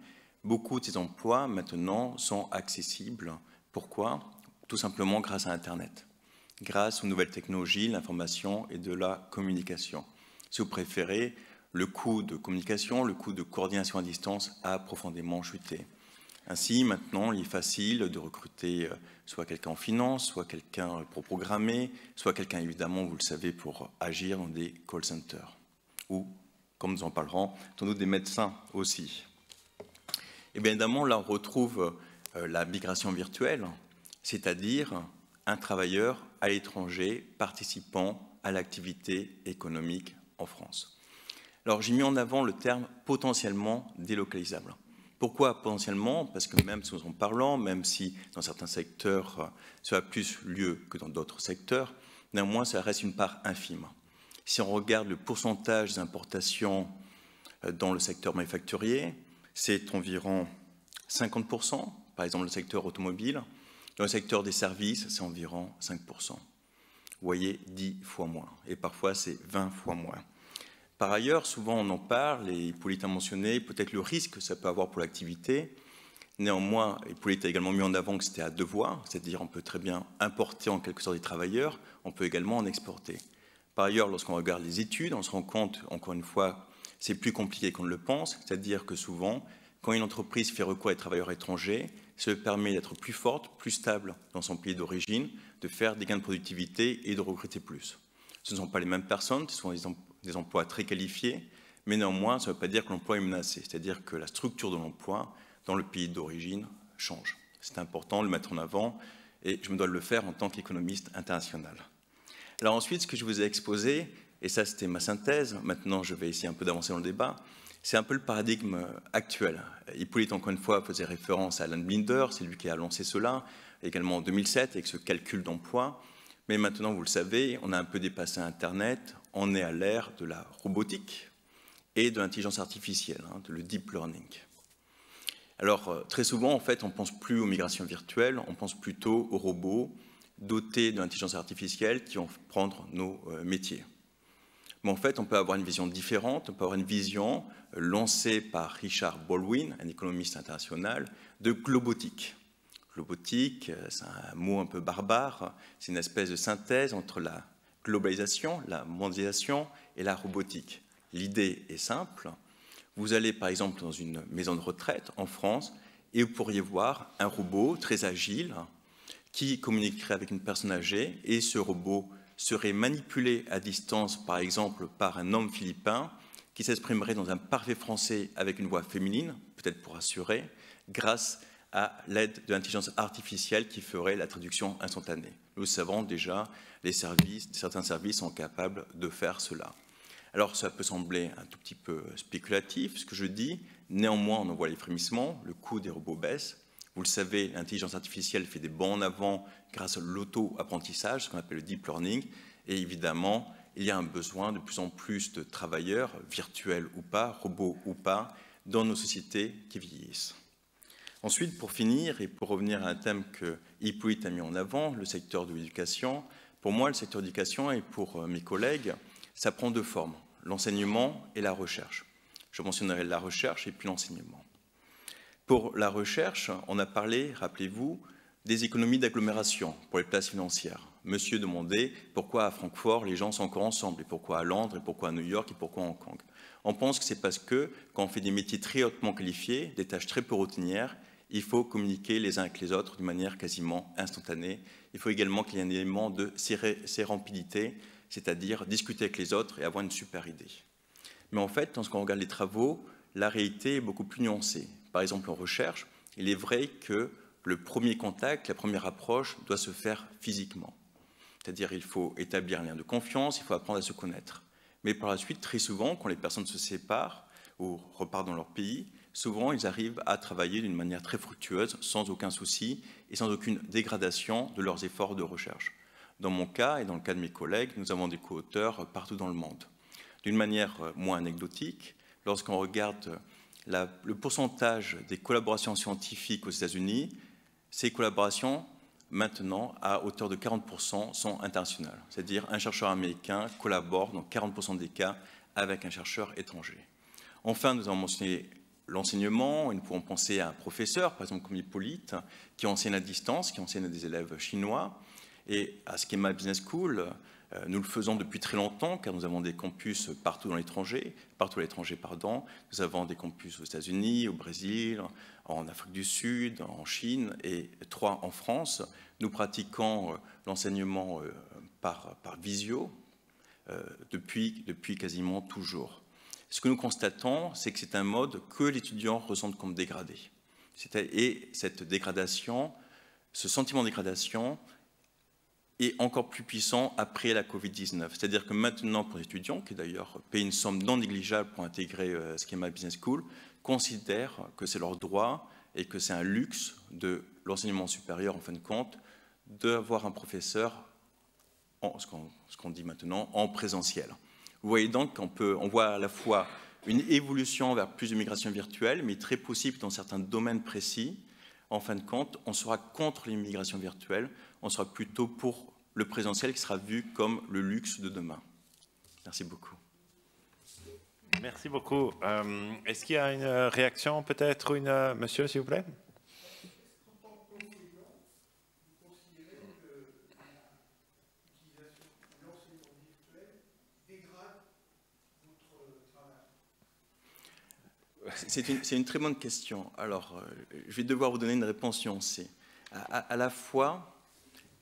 beaucoup de ces emplois, maintenant, sont accessibles. Pourquoi? Tout simplement grâce à Internet, grâce aux nouvelles technologies, l'information et de la communication. Si vous préférez, le coût de communication, le coût de coordination à distance a profondément chuté. Ainsi, maintenant, il est facile de recruter soit quelqu'un en finance, soit quelqu'un pour programmer, soit quelqu'un, évidemment, vous le savez, pour agir dans des call centers. Ou, comme nous en parlerons, sans doute des médecins aussi. Et bien évidemment, là, on retrouve la migration virtuelle, c'est-à-dire un travailleur à l'étranger participant à l'activité économique en France. Alors, j'ai mis en avant le terme potentiellement délocalisable. Pourquoi potentiellement? Parce que même si nous en parlons, même si dans certains secteurs ça a plus lieu que dans d'autres secteurs, néanmoins ça reste une part infime. Si on regarde le pourcentage des importations dans le secteur manufacturier, c'est environ 50%, par exemple le secteur automobile. Dans le secteur des services, c'est environ 5%. Vous voyez, 10 fois moins, et parfois c'est 20 fois moins. Par ailleurs, souvent on en parle, et Hippolyte a mentionné peut-être le risque que ça peut avoir pour l'activité. Néanmoins, Hippolyte a également mis en avant que c'était à deux voies, c'est-à-dire on peut très bien importer en quelque sorte des travailleurs, on peut également en exporter. Par ailleurs, lorsqu'on regarde les études, on se rend compte, encore une fois, c'est plus compliqué qu'on ne le pense, c'est-à-dire que souvent, quand une entreprise fait recours à des travailleurs étrangers, ça lui permet d'être plus forte, plus stable dans son pays d'origine, de faire des gains de productivité et de recruter plus. Ce ne sont pas les mêmes personnes, ce sont des emplois très qualifiés, mais néanmoins, ça ne veut pas dire que l'emploi est menacé, c'est-à-dire que la structure de l'emploi dans le pays d'origine change. C'est important de le mettre en avant et je me dois de le faire en tant qu'économiste international. Alors ensuite, ce que je vous ai exposé, et ça c'était ma synthèse, maintenant je vais essayer un peu d'avancer dans le débat, c'est un peu le paradigme actuel. Hippolyte, encore une fois, faisait référence à Alan Blinder, c'est lui qui a lancé cela, également en 2007 avec ce calcul d'emploi. Mais maintenant, vous le savez, on a un peu dépassé Internet, on est à l'ère de la robotique et de l'intelligence artificielle, de le deep learning. Alors, très souvent, en fait, on ne pense plus aux migrations virtuelles, on pense plutôt aux robots dotés de l'intelligence artificielle qui vont prendre nos métiers. Mais en fait, on peut avoir une vision différente, on peut avoir une vision lancée par Richard Baldwin, un économiste international, de globotique. Globotique, c'est un mot un peu barbare, c'est une espèce de synthèse entre la globalisation, la mondialisation et la robotique. L'idée est simple. Vous allez par exemple dans une maison de retraite en France et vous pourriez voir un robot très agile qui communiquerait avec une personne âgée et ce robot serait manipulé à distance, par exemple, par un homme philippin qui s'exprimerait dans un parfait français avec une voix féminine, peut-être pour assurer, grâce à l'aide de l'intelligence artificielle qui ferait la traduction instantanée. Nous savons déjà, certains services sont capables de faire cela. Alors, ça peut sembler un tout petit peu spéculatif, ce que je dis. Néanmoins, on en voit les frémissements, le coût des robots baisse. Vous le savez, l'intelligence artificielle fait des bons en avant grâce à l'auto-apprentissage, ce qu'on appelle le deep learning. Et évidemment, il y a un besoin de plus en plus de travailleurs, virtuels ou pas, robots ou pas, dans nos sociétés qui vieillissent. Ensuite, pour finir, et pour revenir à un thème que Hippolyte a mis en avant, le secteur de l'éducation, pour moi, le secteur de l'éducation et pour mes collègues, ça prend deux formes, l'enseignement et la recherche. Je mentionnerai la recherche et puis l'enseignement. Pour la recherche, on a parlé, rappelez-vous, des économies d'agglomération pour les places financières. Monsieur demandait pourquoi à Francfort les gens sont encore ensemble, et pourquoi à Londres, et pourquoi à New York, et pourquoi à Hong Kong. On pense que c'est parce que quand on fait des métiers très hautement qualifiés, des tâches très peu routinières, il faut communiquer les uns avec les autres d'une manière quasiment instantanée. Il faut également qu'il y ait un élément de sérendipité, c'est-à-dire discuter avec les autres et avoir une super idée. Mais en fait, lorsqu'on regarde les travaux, la réalité est beaucoup plus nuancée. Par exemple, en recherche, il est vrai que le premier contact, la première approche doit se faire physiquement. C'est-à-dire qu'il faut établir un lien de confiance, il faut apprendre à se connaître. Mais par la suite, très souvent, quand les personnes se séparent ou repartent dans leur pays, souvent ils arrivent à travailler d'une manière très fructueuse, sans aucun souci et sans aucune dégradation de leurs efforts de recherche. Dans mon cas et dans le cas de mes collègues, nous avons des co-auteurs partout dans le monde. D'une manière moins anecdotique, lorsqu'on regarde le pourcentage des collaborations scientifiques aux États-Unis, ces collaborations, maintenant, à hauteur de 40%, sont internationales. C'est-à-dire un chercheur américain collabore dans 40% des cas avec un chercheur étranger. Enfin, nous avons mentionné l'enseignement, et nous pouvons penser à un professeur, par exemple comme Hippolyte, qui enseigne à distance, qui enseigne à des élèves chinois, et à Schema Business School, nous le faisons depuis très longtemps, car nous avons des campus partout à l'étranger. Nous avons des campus aux États-Unis, au Brésil, en Afrique du Sud, en Chine, et 3 en France. Nous pratiquons l'enseignement par visio depuis quasiment toujours. Ce que nous constatons, c'est que c'est un mode que l'étudiant ressent comme dégradé. Et cette dégradation, ce sentiment de dégradation, est encore plus puissant après la Covid-19. C'est-à-dire que maintenant, pour les étudiants, qui d'ailleurs payent une somme non négligeable pour intégrer Schema Business School, considèrent que c'est leur droit et que c'est un luxe de l'enseignement supérieur, en fin de compte, d'avoir un professeur, ce qu'on dit maintenant, en présentiel. Vous voyez donc qu'on voit à la fois une évolution vers plus de migration virtuelle, mais très possible dans certains domaines précis. En fin de compte, on sera contre l'immigration virtuelle, on sera plutôt pour le présentiel qui sera vu comme le luxe de demain. Merci beaucoup. Merci beaucoup. Est-ce qu'il y a une réaction peut-être, monsieur, s'il vous plaît? C'est une très bonne question. Alors, je vais devoir vous donner une réponse nuancée. À la fois,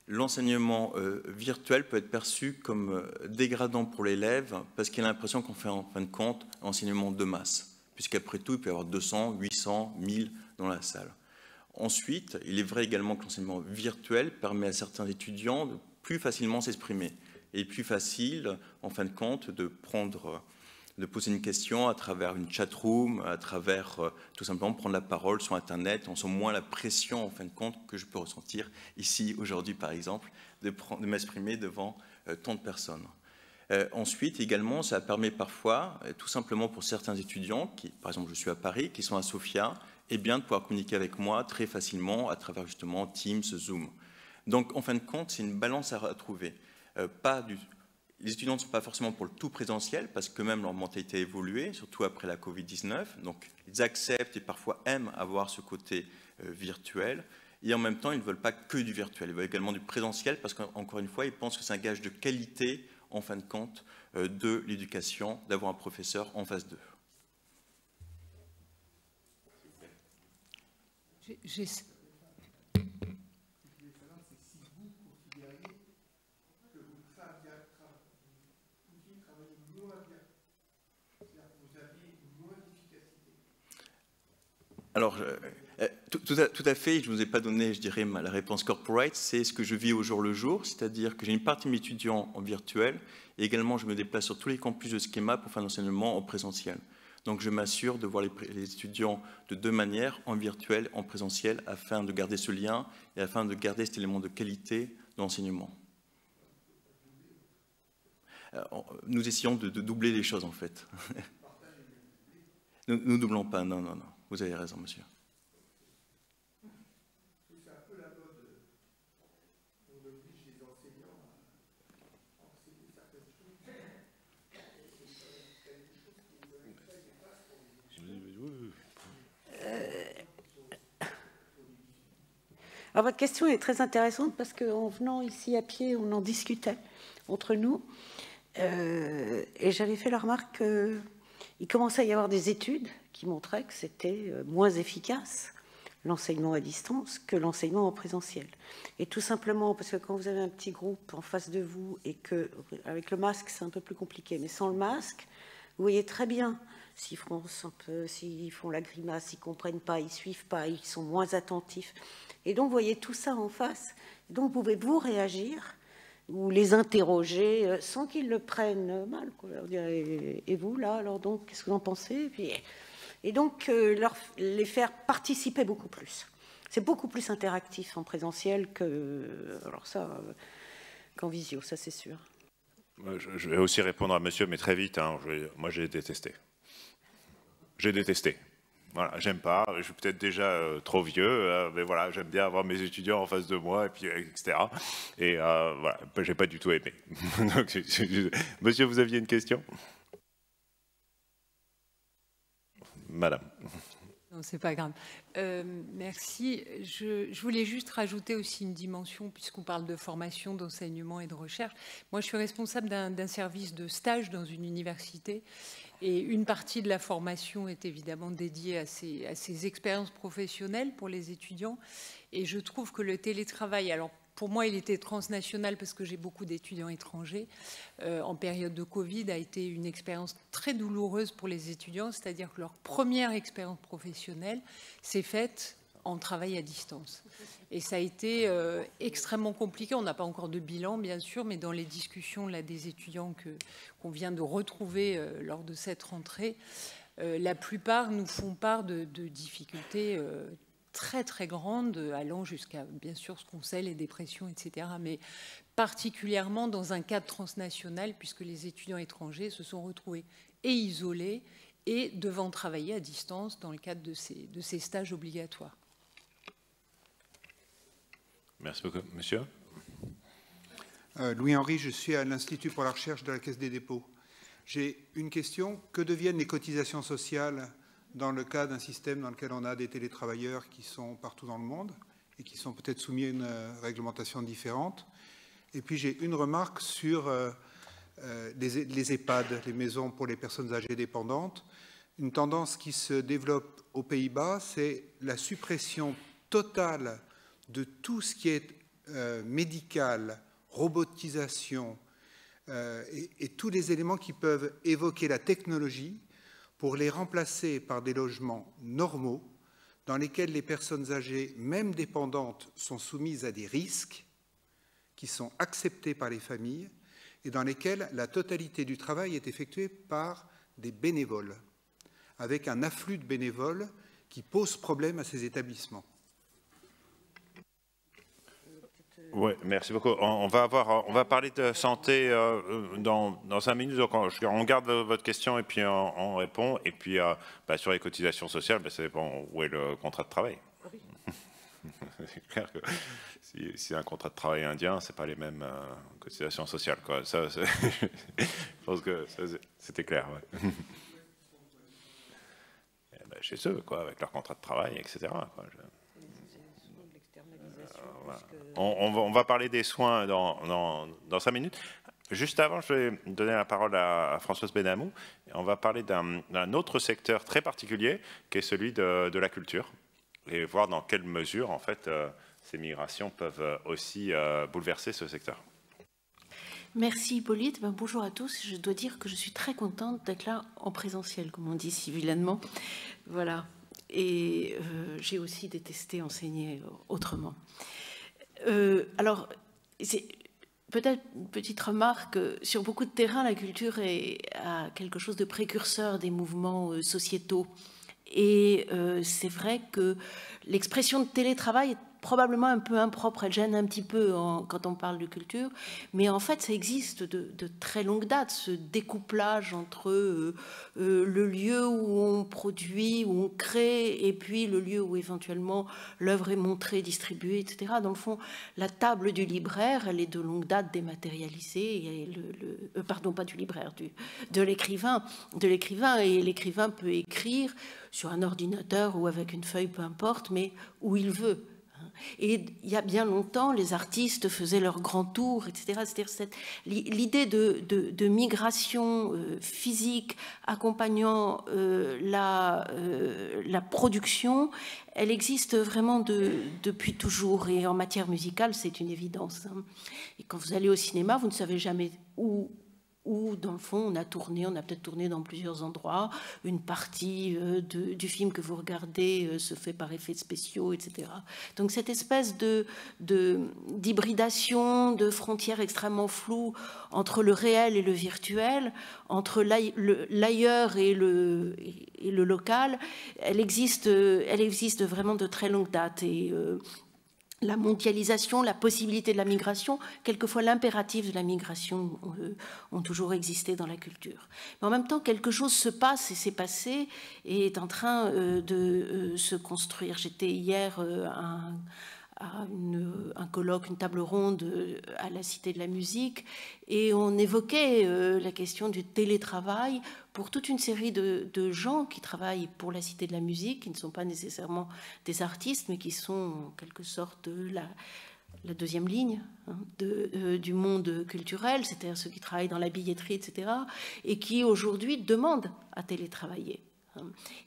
l'enseignement virtuel peut être perçu comme dégradant pour l'élève parce qu'il a l'impression qu'on fait en fin de compte un enseignement de masse, puisqu'après tout, il peut y avoir 200, 800, 1000 dans la salle. Ensuite, il est vrai également que l'enseignement virtuel permet à certains étudiants de plus facilement s'exprimer et plus facile, en fin de compte, de poser une question à travers une chat-room, à travers tout simplement prendre la parole sur Internet, en sent moins la pression, en fin de compte, que je peux ressentir ici, aujourd'hui, par exemple, de m'exprimer devant tant de personnes. Ensuite, également, ça permet parfois, tout simplement pour certains étudiants, par exemple, je suis à Paris, qui sont à Sofia, et bien de pouvoir communiquer avec moi très facilement à travers justement Teams, Zoom. Donc, en fin de compte, c'est une balance à trouver. Les étudiants ne sont pas forcément pour le tout présentiel, parce que même leur mentalité a évolué, surtout après la Covid-19. Donc, ils acceptent et parfois aiment avoir ce côté virtuel. Et en même temps, ils ne veulent pas que du virtuel. Ils veulent également du présentiel, parce qu'encore une fois, ils pensent que c'est un gage de qualité, en fin de compte, de l'éducation, d'avoir un professeur en face d'eux. Alors, tout à fait, je ne vous ai pas donné, je dirais, la réponse corporate, c'est ce que je vis au jour le jour, c'est-à-dire que j'ai une partie de mes étudiants en virtuel, et également je me déplace sur tous les campus de Schema pour faire l'enseignement en présentiel. Donc je m'assure de voir les étudiants de deux manières, en virtuel, en présentiel, afin de garder ce lien et afin de garder cet élément de qualité de l'enseignement. Nous essayons de doubler les choses, en fait. Nous ne doublons pas, non, non, non. Vous avez raison, monsieur. C'est un peu la mode. On oblige les enseignants à enseigner certaines choses. Alors, votre question est très intéressante parce qu'en venant ici à pied, on en discutait entre nous. Et j'avais fait la remarque qu'il commençait à y avoir des études qui montraient que c'était moins efficace l'enseignement à distance que l'enseignement en présentiel. Et tout simplement parce que quand vous avez un petit groupe en face de vous et que avec le masque c'est un peu plus compliqué, mais sans le masque, vous voyez très bien s'ils font la grimace, ils comprennent pas, ils suivent pas, ils sont moins attentifs. Et donc vous voyez tout ça en face. Et donc vous pouvez vous réagir ou les interroger sans qu'ils le prennent mal, quoi. Et vous là, alors donc qu'est-ce que vous en pensez? Et donc les faire participer beaucoup plus. C'est beaucoup plus interactif en présentiel qu'en visio, ça c'est sûr. Je vais aussi répondre à monsieur, mais très vite. Moi, j'ai détesté. J'ai détesté. Voilà, j'aime pas. Je suis peut-être déjà trop vieux, mais voilà, j'aime bien avoir mes étudiants en face de moi, et puis etc. Et voilà, j'ai pas du tout aimé. Donc, monsieur, vous aviez une question? Madame. Non, c'est pas grave. Merci. Je voulais juste rajouter aussi une dimension, puisqu'on parle de formation, d'enseignement et de recherche. Moi, je suis responsable d'un service de stage dans une université. Et une partie de la formation est évidemment dédiée à ces expériences professionnelles pour les étudiants. Et je trouve que le télétravail, alors pour moi, il était transnational parce que j'ai beaucoup d'étudiants étrangers. En période de Covid, a été une expérience très douloureuse pour les étudiants, c'est-à-dire que leur première expérience professionnelle s'est faite en travail à distance. Et ça a été extrêmement compliqué. On n'a pas encore de bilan, bien sûr, mais dans les discussions là, des étudiants qu'on vient de retrouver lors de cette rentrée, la plupart nous font part de difficultés très très grandes, allant jusqu'à, bien sûr, ce qu'on sait, les dépressions, etc. Mais particulièrement dans un cadre transnational, puisque les étudiants étrangers se sont retrouvés et isolés et devant travailler à distance dans le cadre de ces stages obligatoires. Merci beaucoup. Monsieur? Louis-Henri, je suis à l'Institut pour la recherche de la Caisse des dépôts. J'ai une question. Que deviennent les cotisations sociales dans le cas d'un système dans lequel on a des télétravailleurs qui sont partout dans le monde et qui sont peut-être soumis à une réglementation différente? Et puis j'ai une remarque sur les EHPAD, les maisons pour les personnes âgées dépendantes. Une tendance qui se développe aux Pays-Bas, c'est la suppression totale de tout ce qui est médical, robotisation et tous les éléments qui peuvent évoquer la technologie pour les remplacer par des logements normaux dans lesquels les personnes âgées, même dépendantes, sont soumises à des risques qui sont acceptés par les familles et dans lesquels la totalité du travail est effectuée par des bénévoles, avec un afflux de bénévoles qui pose problème à ces établissements. Oui, merci beaucoup. On va parler de santé dans 5 minutes. Donc on garde votre question et puis on répond. Et puis sur les cotisations sociales, ça dépend où est le contrat de travail. C'est clair que si un contrat de travail indien, c'est pas les mêmes cotisations sociales, quoi. Ça, je pense que c'était clair. Ouais. Chez eux, quoi, avec leur contrat de travail, etc. Quoi. Voilà. On va parler des soins dans 5 minutes. Juste avant, je vais donner la parole à Françoise Benamou. On va parler d'un autre secteur très particulier, qui est celui de la culture, et voir dans quelle mesure, en fait, ces migrations peuvent aussi bouleverser ce secteur. Merci Hippolyte. Bonjour à tous. Je dois dire que je suis très contente d'être là en présentiel, comme on dit si vilainement. Voilà. Et j'ai aussi détesté enseigner autrement. Alors, c'est peut-être une petite remarque. Sur beaucoup de terrains, la culture est à quelque chose de précurseur des mouvements sociétaux. Et c'est vrai que l'expression de télétravail est probablement un peu impropre, elle gêne un petit peu quand on parle de culture, mais en fait ça existe de très longue date, ce découplage entre le lieu où on produit, où on crée, et puis le lieu où éventuellement l'œuvre est montrée, distribuée, etc. Dans le fond, la table du libraire, elle est de longue date dématérialisée, et pardon, pas du libraire, de l'écrivain, et l'écrivain peut écrire sur un ordinateur ou avec une feuille, peu importe, mais où il veut. Et il y a bien longtemps, les artistes faisaient leur grand tour, etc. C'est-à-dire l'idée de migration physique accompagnant la production, elle existe vraiment depuis toujours. Et en matière musicale, c'est une évidence. Et quand vous allez au cinéma, vous ne savez jamais où dans le fond, on a peut-être tourné dans plusieurs endroits, une partie du film que vous regardez se fait par effets spéciaux, etc. Donc cette espèce d'hybridation, de frontières extrêmement floues entre le réel et le virtuel, entre l'ailleurs et le local, elle existe vraiment de très longue date. Et la mondialisation, la possibilité de la migration, quelquefois l'impératif de la migration ont toujours existé dans la culture. Mais en même temps, quelque chose se passe et s'est passé et est en train de se construire. J'étais hier à un colloque, une table ronde à la Cité de la Musique, et on évoquait la question du télétravail pour toute une série de gens qui travaillent pour la Cité de la Musique, qui ne sont pas nécessairement des artistes, mais qui sont en quelque sorte la deuxième ligne du monde culturel, c'est-à-dire ceux qui travaillent dans la billetterie, etc., et qui aujourd'hui demandent à télétravailler.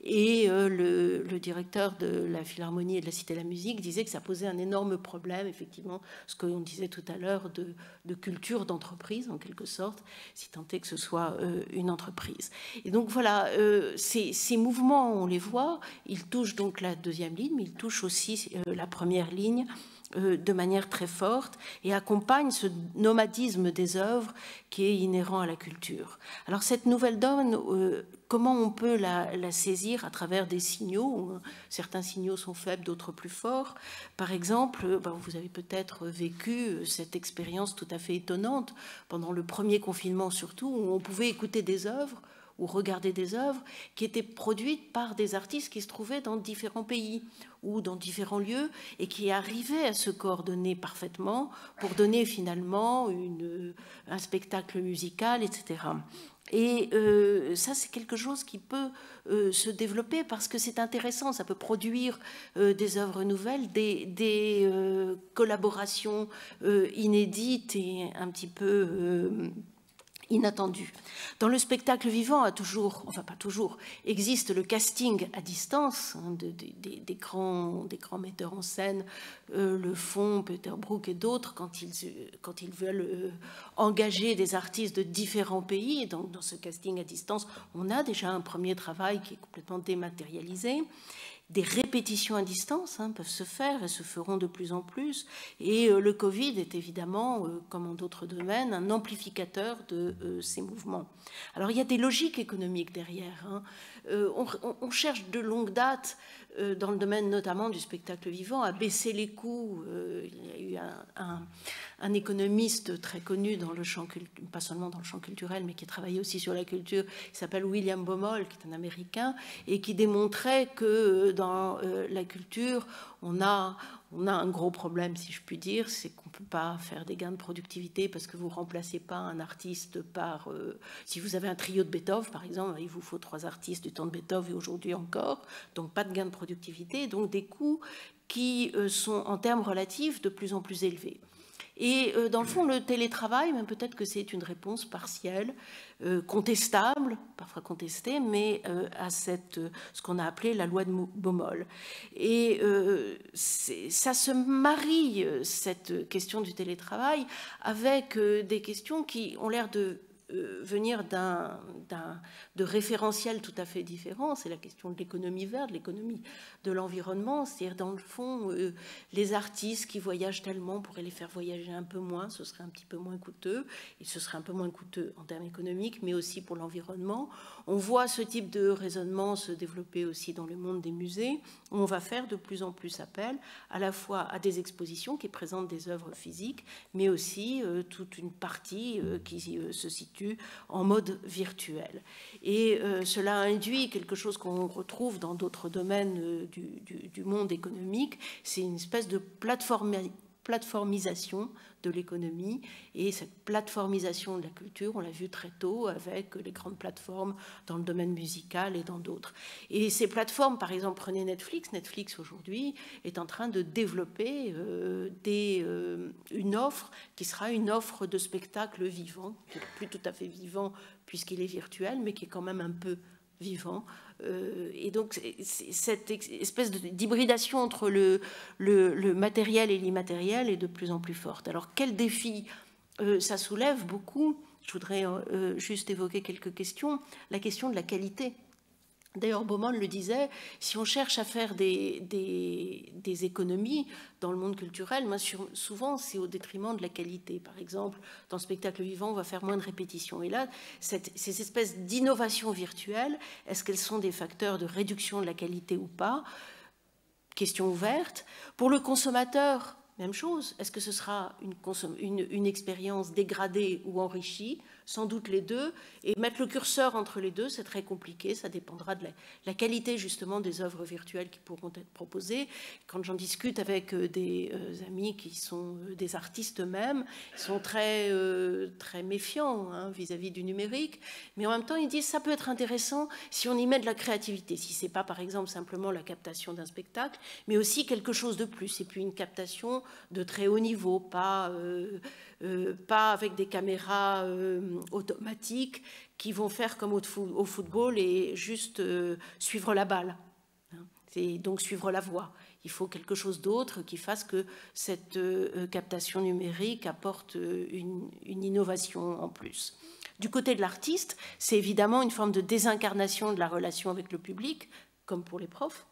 Et le directeur de la Philharmonie et de la Cité de la Musique disait que ça posait un énorme problème, effectivement, ce qu'on disait tout à l'heure de culture d'entreprise, en quelque sorte, si tant est que ce soit une entreprise. Et donc voilà, ces mouvements, on les voit, ils touchent donc la deuxième ligne, mais ils touchent aussi la première ligne de manière très forte et accompagne ce nomadisme des œuvres qui est inhérent à la culture. Alors cette nouvelle donne, comment on peut la saisir à travers des signaux? Certains signaux sont faibles, d'autres plus forts. Par exemple, vous avez peut-être vécu cette expérience tout à fait étonnante pendant le premier confinement surtout, où on pouvait écouter des œuvres ou regarder des œuvres qui étaient produites par des artistes qui se trouvaient dans différents pays ou dans différents lieux et qui arrivaient à se coordonner parfaitement pour donner finalement un spectacle musical, etc. Et ça, c'est quelque chose qui peut se développer parce que c'est intéressant, ça peut produire des œuvres nouvelles, des collaborations inédites et un petit peu inattendues. Dans le spectacle vivant, enfin pas toujours, existe le casting à distance, hein, des grands metteurs en scène le font, Peter Brook et d'autres, quand ils veulent engager des artistes de différents pays. Et donc dans ce casting à distance, on a déjà un premier travail qui est complètement dématérialisé. Des répétitions à distance peuvent se faire et se feront de plus en plus. Et le Covid est évidemment, comme en d'autres domaines, un amplificateur de ces mouvements. Alors il y a des logiques économiques derrière. On cherche de longue date, dans le domaine notamment du spectacle vivant, à baisser les coûts. Il y a eu un économiste très connu dans le champ, pas seulement dans le champ culturel, mais qui travaillait aussi sur la culture, qui s'appelle William Baumol, qui est un Américain, et qui démontrait que dans la culture, on a un gros problème, si je puis dire, c'est qu'on ne peut pas faire des gains de productivité parce que vous ne remplacez pas un artiste par... si vous avez un trio de Beethoven, par exemple, il vous faut 3 artistes du temps de Beethoven et aujourd'hui encore, donc pas de gains de productivité, donc des coûts qui sont en termes relatifs de plus en plus élevés. Et dans le fond, le télétravail, même peut-être que c'est une réponse partielle, contestable, parfois contestée, mais à ce qu'on a appelé la loi de Baumol. Et ça se marie, cette question du télétravail, avec des questions qui ont l'air de venir de référentiels tout à fait différents. C'est la question de l'économie verte, de l'économie de l'environnement. C'est-à-dire, dans le fond, les artistes qui voyagent tellement pourraient les faire voyager un peu moins, ce serait un petit peu moins coûteux, et ce serait un peu moins coûteux en termes économiques, mais aussi pour l'environnement. On voit ce type de raisonnement se développer aussi dans le monde des musées, où on va faire de plus en plus appel à la fois à des expositions qui présentent des œuvres physiques, mais aussi toute une partie qui se situe en mode virtuel. Et cela induit quelque chose qu'on retrouve dans d'autres domaines du monde économique, c'est une espèce de plateformisation de l'économie, et cette plateformisation de la culture, on l'a vu très tôt avec les grandes plateformes dans le domaine musical et dans d'autres. Et ces plateformes, par exemple, prenez Netflix. Netflix aujourd'hui est en train de développer une offre qui sera une offre de spectacle vivant, qui n'est plus tout à fait vivant puisqu'il est virtuel, mais qui est quand même un peu vivant. Et donc, cette espèce d'hybridation entre le matériel et l'immatériel est de plus en plus forte. Alors, quel défi ça soulève beaucoup? Je voudrais juste évoquer quelques questions. La question de la qualité. D'ailleurs, Baumol le disait, si on cherche à faire des économies dans le monde culturel, souvent c'est au détriment de la qualité. Par exemple, dans le spectacle vivant, on va faire moins de répétitions. Et là, ces espèces d'innovations virtuelles, est-ce qu'elles sont des facteurs de réduction de la qualité ou pas? Question ouverte. Pour le consommateur, même chose. Est-ce que ce sera une expérience dégradée ou enrichie? Sans doute les deux. Et mettre le curseur entre les deux, c'est très compliqué. Ça dépendra de la qualité, justement, des œuvres virtuelles qui pourront être proposées. Quand j'en discute avec des amis qui sont des artistes eux-mêmes, ils sont très méfiants vis-à-vis du numérique. Mais en même temps, ils disent que ça peut être intéressant si on y met de la créativité. Si ce n'est pas, par exemple, simplement la captation d'un spectacle, mais aussi quelque chose de plus. Et puis une captation de très haut niveau, pas avec des caméras automatiques qui vont faire comme au football et juste suivre la balle. C'est donc suivre la voie. Il faut quelque chose d'autre qui fasse que cette captation numérique apporte une innovation en plus. Du côté de l'artiste, c'est évidemment une forme de désincarnation de la relation avec le public, comme pour les profs.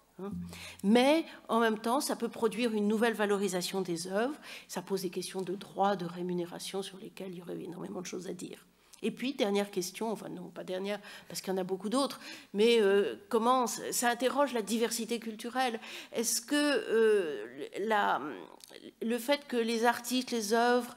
Mais en même temps, ça peut produire une nouvelle valorisation des œuvres. Ça pose des questions de droit, de rémunération sur lesquelles il y aurait énormément de choses à dire. Et puis, dernière question, enfin non, pas dernière, parce qu'il y en a beaucoup d'autres, mais comment ça interroge la diversité culturelle? Est-ce que le fait que les artistes, les œuvres,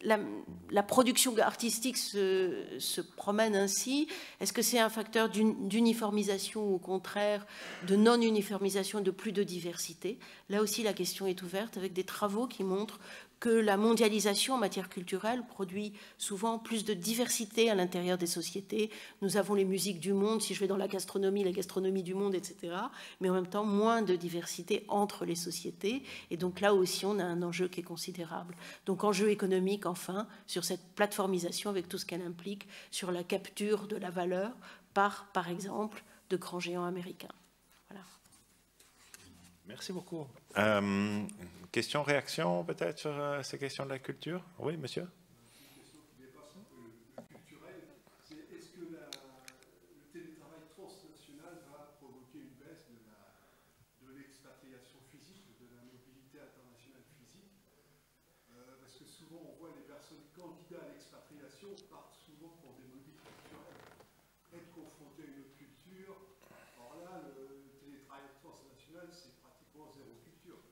la production artistique se promène ainsi? Est-ce que c'est un facteur d'uniformisation ou au contraire de non-uniformisation, de plus de diversité? Là aussi, la question est ouverte avec des travaux qui montrent que la mondialisation en matière culturelle produit souvent plus de diversité à l'intérieur des sociétés. Nous avons les musiques du monde, si je vais dans la gastronomie du monde, etc. Mais en même temps, moins de diversité entre les sociétés. Et donc là aussi, on a un enjeu qui est considérable. Donc enjeu économique, enfin, sur cette plateformisation avec tout ce qu'elle implique, sur la capture de la valeur par exemple, de grands géants américains. Voilà. Merci beaucoup. Question, réaction peut-être sur ces questions de la culture? Oui, monsieur? Une question qui dépasse un peu le culturel, c'est est-ce que le télétravail transnational va provoquer une baisse de l'expatriation physique, de la mobilité internationale physique? Parce que souvent on voit les personnes candidats à l'expatriation partent souvent pour des mobiles culturelles, être confrontés à une autre culture. Or là, le télétravail transnational, c'est pratiquement zéro culture.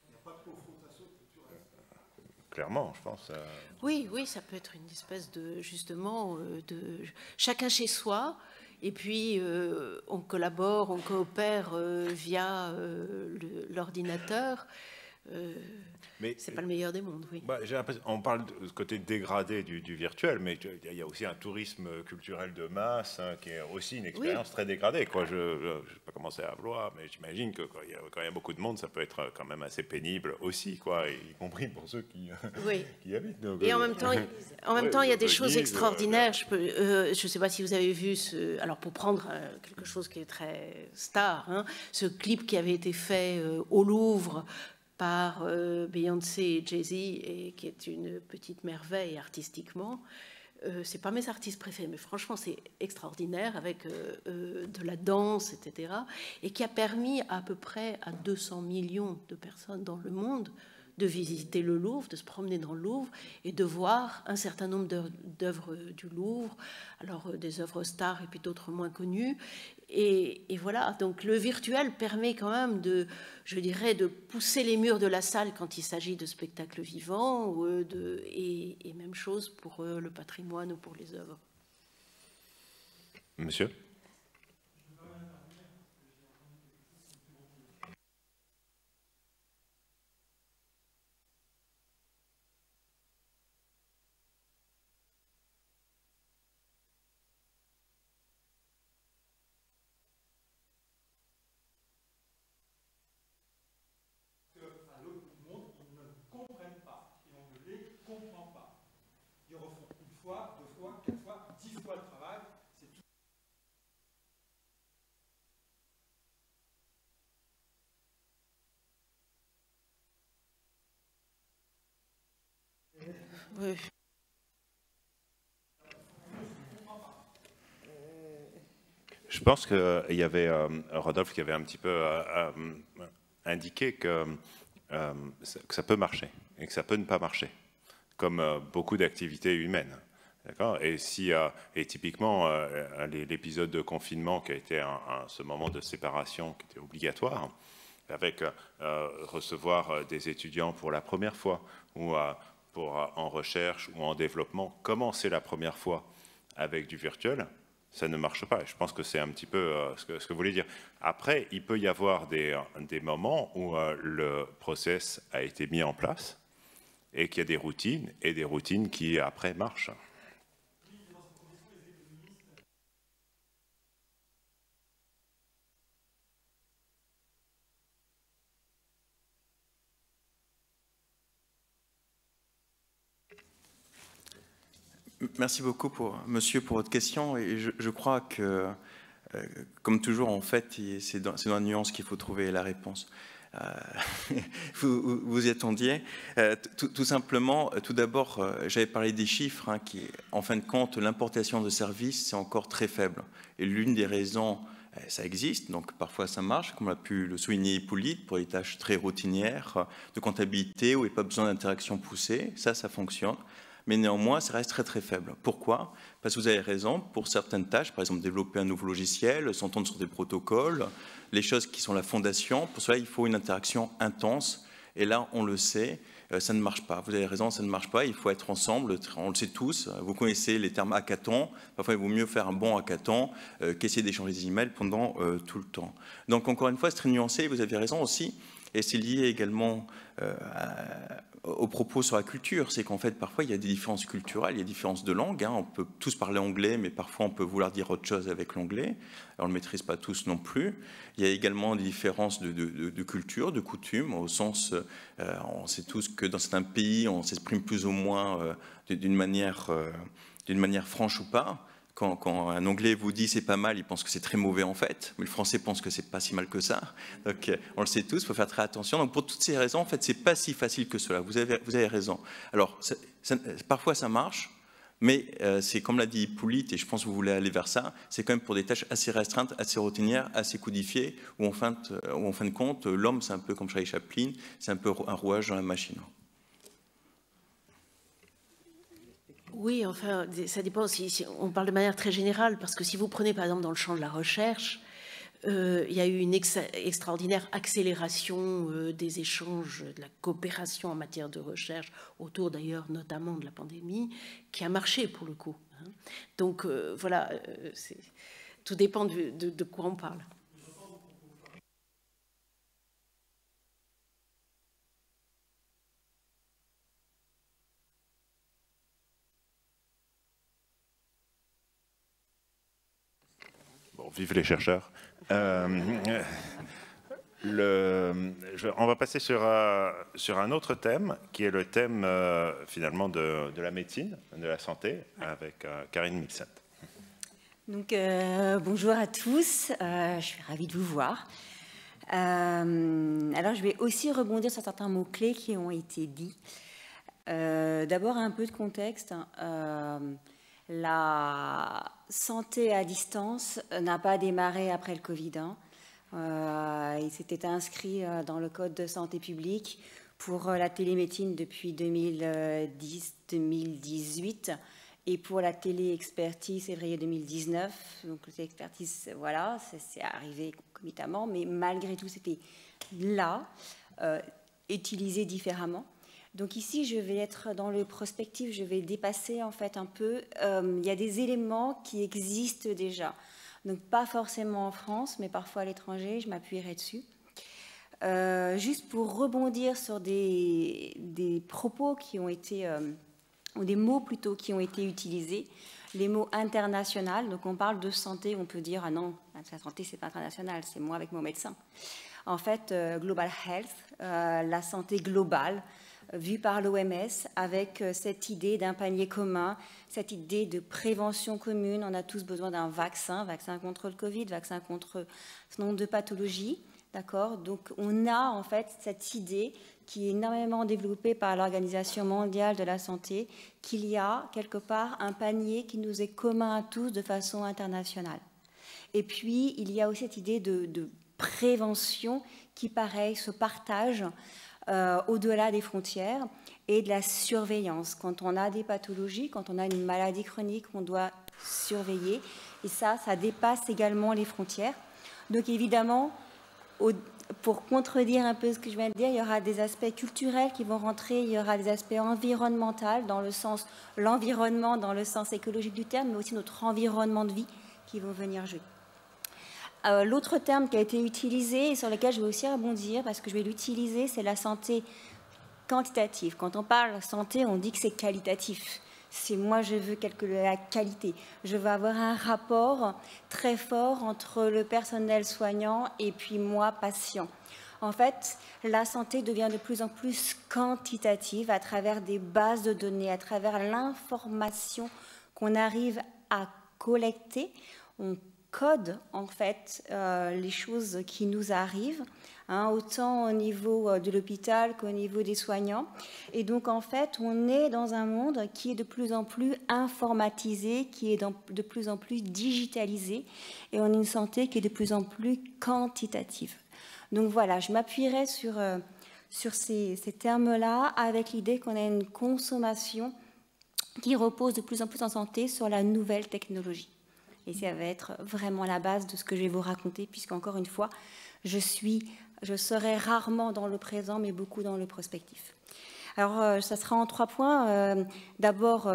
Il n'y a pas de confrontation culturelle. Clairement, je pense. Oui, oui, ça peut être une espèce de, justement, de chacun chez soi, et puis on collabore, on coopère via l'ordinateur. C'est pas le meilleur des mondes, oui. Bah, on parle de ce côté dégradé du virtuel, mais il y a aussi un tourisme culturel de masse qui est aussi une expérience très dégradée. Je ne vais pas commencer à vouloir, mais j'imagine que quand il y a beaucoup de monde, ça peut être quand même assez pénible aussi, y compris pour ceux qui y habitent. Donc, et en même temps, il y a des choses extraordinaires. Je ne sais pas si vous avez vu alors pour prendre quelque chose qui est très star, ce clip qui avait été fait au Louvre par Beyoncé et Jay-Z, et qui est une petite merveille artistiquement. C'est pas mes artistes préférés, mais franchement, c'est extraordinaire, avec de la danse, etc. Et qui a permis à peu près à 200 millions de personnes dans le monde de visiter le Louvre, de se promener dans le Louvre et de voir un certain nombre d'œuvres du Louvre, alors des œuvres stars et puis d'autres moins connues. Et voilà, donc le virtuel permet quand même de pousser les murs de la salle quand il s'agit de spectacles vivants, et même chose pour le patrimoine ou pour les œuvres. Monsieur ? Oui. Je pense qu'il y avait Rodolphe qui avait un petit peu indiqué que ça peut marcher et que ça peut ne pas marcher, comme beaucoup d'activités humaines. Et typiquement, l'épisode de confinement qui a été ce moment de séparation qui était obligatoire, avec recevoir des étudiants pour la première fois, ou en recherche ou en développement, commencer la première fois avec du virtuel, ça ne marche pas. Je pense que c'est un petit peu ce que vous voulez dire. Après, il peut y avoir des moments où le process a été mis en place et qu'il y a des routines qui, après, marchent. Merci beaucoup, monsieur, pour votre question. Et je crois que, comme toujours, en fait, c'est dans la nuance qu'il faut trouver la réponse. Vous y attendiez. Tout simplement, tout d'abord, j'avais parlé des chiffres, qui, en fin de compte, l'importation de services, c'est encore très faible. Et l'une des raisons, ça existe, donc parfois ça marche, comme l'a pu le souligner Hippolyte, pour les tâches très routinières de comptabilité où il n'y a pas besoin d'interaction poussée, ça fonctionne. Mais néanmoins, ça reste très très faible. Pourquoi? Parce que vous avez raison, pour certaines tâches, par exemple développer un nouveau logiciel, s'entendre sur des protocoles, les choses qui sont la fondation, pour cela il faut une interaction intense, et là on le sait, ça ne marche pas. Vous avez raison, ça ne marche pas. Il faut être ensemble, on le sait tous. Vous connaissez les termes hackathon. Parfois, il vaut mieux faire un bon hackathon qu'essayer d'échanger des emails pendant tout le temps. Donc, encore une fois, c'est très nuancé. Vous avez raison aussi. Et c'est lié également aux propos sur la culture. C'est qu'en fait, parfois, il y a des différences culturelles, il y a des différences de langue. On peut tous parler anglais, mais parfois, on peut vouloir dire autre chose avec l'anglais. On ne le maîtrise pas tous non plus. Il y a également des différences de culture, de coutumes, au sens, on sait tous que dans certains pays, on s'exprime plus ou moins d'une manière franche ou pas. Quand un Anglais vous dit c'est pas mal, il pense que c'est très mauvais en fait, mais le Français pense que c'est pas si mal que ça. Donc on le sait tous, il faut faire très attention. Donc pour toutes ces raisons, en fait, c'est pas si facile que cela. Vous avez raison. Alors parfois ça marche, mais c'est comme l'a dit Hippolyte, et je pense que vous voulez aller vers ça. C'est quand même pour des tâches assez restreintes, assez routinières, assez codifiées, où en fin de compte, l'homme c'est un peu comme Charlie Chaplin, c'est un peu un rouage dans la machine. Oui, enfin, ça dépend. Si on parle de manière très générale, parce que si vous prenez par exemple dans le champ de la recherche, il y a eu une extraordinaire accélération des échanges, de la coopération en matière de recherche, autour d'ailleurs notamment de la pandémie, qui a marché pour le coup. Hein. Donc voilà, tout dépend de quoi on parle. Vive les chercheurs. On va passer sur un autre thème, qui est le thème finalement de la médecine, de la santé, avec Karine Mixat. Donc, bonjour à tous, je suis ravie de vous voir. Alors, je vais aussi rebondir sur certains mots-clés qui ont été dits. D'abord, un peu de contexte. La santé à distance n'a pas démarré après le Covid. Il s'était inscrit dans le Code de santé publique pour la télémédecine depuis 2010-2018 et pour la téléexpertise février 2019. Donc, l'expertise, voilà, c'est arrivé concomitamment, mais malgré tout, c'était là, utilisé différemment. Donc ici, je vais être dans le prospectif, je vais dépasser en fait un peu. Il y a des éléments qui existent déjà. Donc pas forcément en France, mais parfois à l'étranger, je m'appuierai dessus. Juste pour rebondir sur des propos qui ont été, ou des mots plutôt qui ont été utilisés, les mots international. Donc on parle de santé, on peut dire, ah non, la santé c'est pas international, c'est moi avec mon médecin. En fait, Global Health, la santé globale, vue par l'OMS, avec cette idée d'un panier commun, cette idée de prévention commune. On a tous besoin d'un vaccin contre le Covid, vaccin contre ce nombre de pathologies, d'accord? Donc on a en fait cette idée qui est énormément développée par l'Organisation mondiale de la santé, qu'il y a quelque part un panier qui nous est commun à tous de façon internationale. Et puis il y a aussi cette idée de prévention qui, pareil, se partage au-delà des frontières, et de la surveillance. Quand on a des pathologies, quand on a une maladie chronique, on doit surveiller. Et ça dépasse également les frontières. Donc évidemment, pour contredire un peu ce que je viens de dire, il y aura des aspects culturels qui vont rentrer, il y aura des aspects environnementaux, dans le sens, l'environnement dans le sens écologique du terme, mais aussi notre environnement de vie qui vont venir jouer. L'autre terme qui a été utilisé et sur lequel je vais aussi rebondir, parce que je vais l'utiliser, c'est la santé quantitative. Quand on parle de santé, on dit que c'est qualitatif. C'est moi, je veux la qualité. Je veux avoir un rapport très fort entre le personnel soignant et puis moi, patient. En fait, la santé devient de plus en plus quantitative à travers des bases de données, à travers l'information qu'on arrive à collecter. On code en fait les choses qui nous arrivent, autant au niveau de l'hôpital qu'au niveau des soignants. Et donc en fait, on est dans un monde qui est de plus en plus informatisé, qui est de plus en plus digitalisé, et on a une santé qui est de plus en plus quantitative. Donc voilà, je m'appuierai sur ces termes-là, avec l'idée qu'on a une consommation qui repose de plus en plus en santé sur la nouvelle technologie. Et ça va être vraiment la base de ce que je vais vous raconter, puisqu'encore une fois, je serai rarement dans le présent, mais beaucoup dans le prospectif. Alors, ça sera en 3 points. D'abord,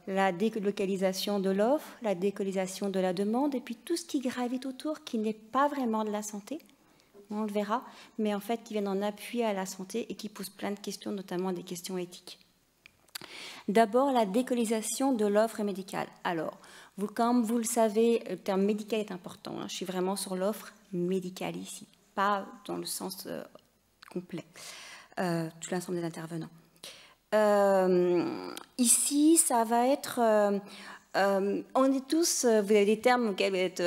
la délocalisation de l'offre, la délocalisation de la demande, et puis tout ce qui gravite autour, qui n'est pas vraiment de la santé, on le verra, mais en fait qui viennent en appui à la santé et qui posent plein de questions, notamment des questions éthiques. D'abord, la délocalisation de l'offre médicale. Alors, comme vous le savez, le terme médical est important. Je suis vraiment sur l'offre médicale ici, pas dans le sens complet, tout l'ensemble des intervenants. Ici, ça va être... on est tous... vous avez des termes auxquels vous êtes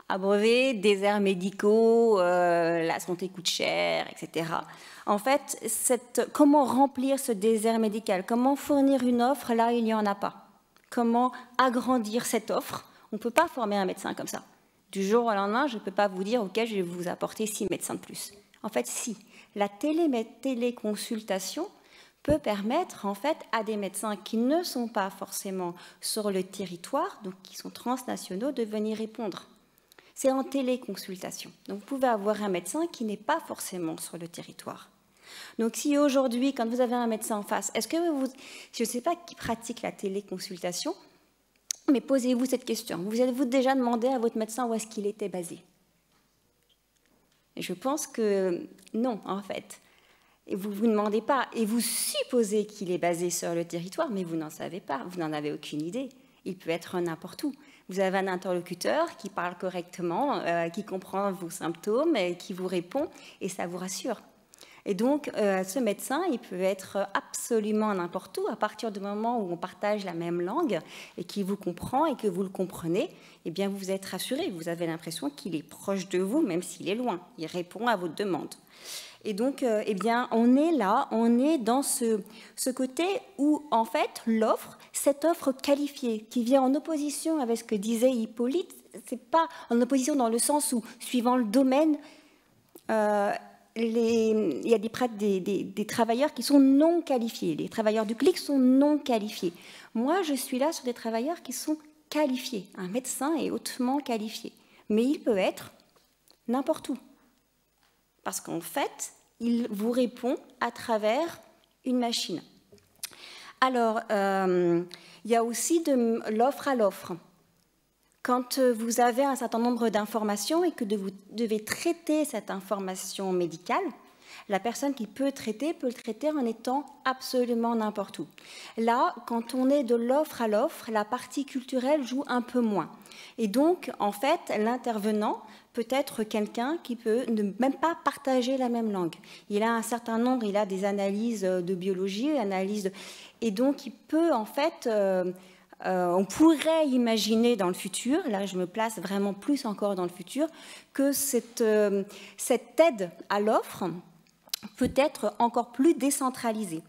abreuvés, déserts médicaux, la santé coûte cher, etc. En fait, comment remplir ce désert médical? Comment fournir une offre là où il n'y en a pas? Comment agrandir cette offre? On ne peut pas former un médecin comme ça. Du jour au lendemain, je ne peux pas vous dire « Ok, je vais vous apporter 6 médecins de plus ». En fait, si. La téléconsultation peut permettre en fait à des médecins qui ne sont pas forcément sur le territoire, donc qui sont transnationaux, de venir répondre. C'est en téléconsultation. Donc vous pouvez avoir un médecin qui n'est pas forcément sur le territoire. Donc si aujourd'hui, quand vous avez un médecin en face, est-ce que vous, je ne sais pas qui pratique la téléconsultation, mais posez-vous cette question. Vous avez-vous déjà demandé à votre médecin où est-ce qu'il était basé? Et je pense que non, en fait. Et vous ne vous demandez pas, et vous supposez qu'il est basé sur le territoire, mais vous n'en savez pas, vous n'en avez aucune idée. Il peut être n'importe où. Vous avez un interlocuteur qui parle correctement, qui comprend vos symptômes, et qui vous répond, et ça vous rassure. Et donc, ce médecin, il peut être absolument n'importe où, à partir du moment où on partage la même langue, et qu'il vous comprend, et que vous le comprenez, eh bien, vous êtes rassuré. Vous avez l'impression qu'il est proche de vous, même s'il est loin. Il répond à votre demande. Et donc, eh bien, on est là, on est dans ce côté où, en fait, l'offre, cette offre qualifiée, qui vient en opposition avec ce que disait Hippolyte, c'est pas en opposition dans le sens où, suivant le domaine, il y a des travailleurs qui sont non qualifiés. Les travailleurs du clic sont non qualifiés. Moi, je suis là sur des travailleurs qui sont qualifiés. Un médecin est hautement qualifié. Mais il peut être n'importe où. Parce qu'en fait, il vous répond à travers une machine. Alors, il y a aussi de l'offre à l'offre. Quand vous avez un certain nombre d'informations et que vous devez traiter cette information médicale, la personne qui peut le traiter en étant absolument n'importe où. Là, quand on est de l'offre à l'offre, la partie culturelle joue un peu moins. Et donc, en fait, l'intervenant peut être quelqu'un qui peut ne même pas partager la même langue. Il a un certain nombre, il a des analyses de biologie, et donc il peut en fait... on pourrait imaginer dans le futur, là je me place vraiment plus encore dans le futur, que cette aide à l'offre peut être encore plus décentralisée.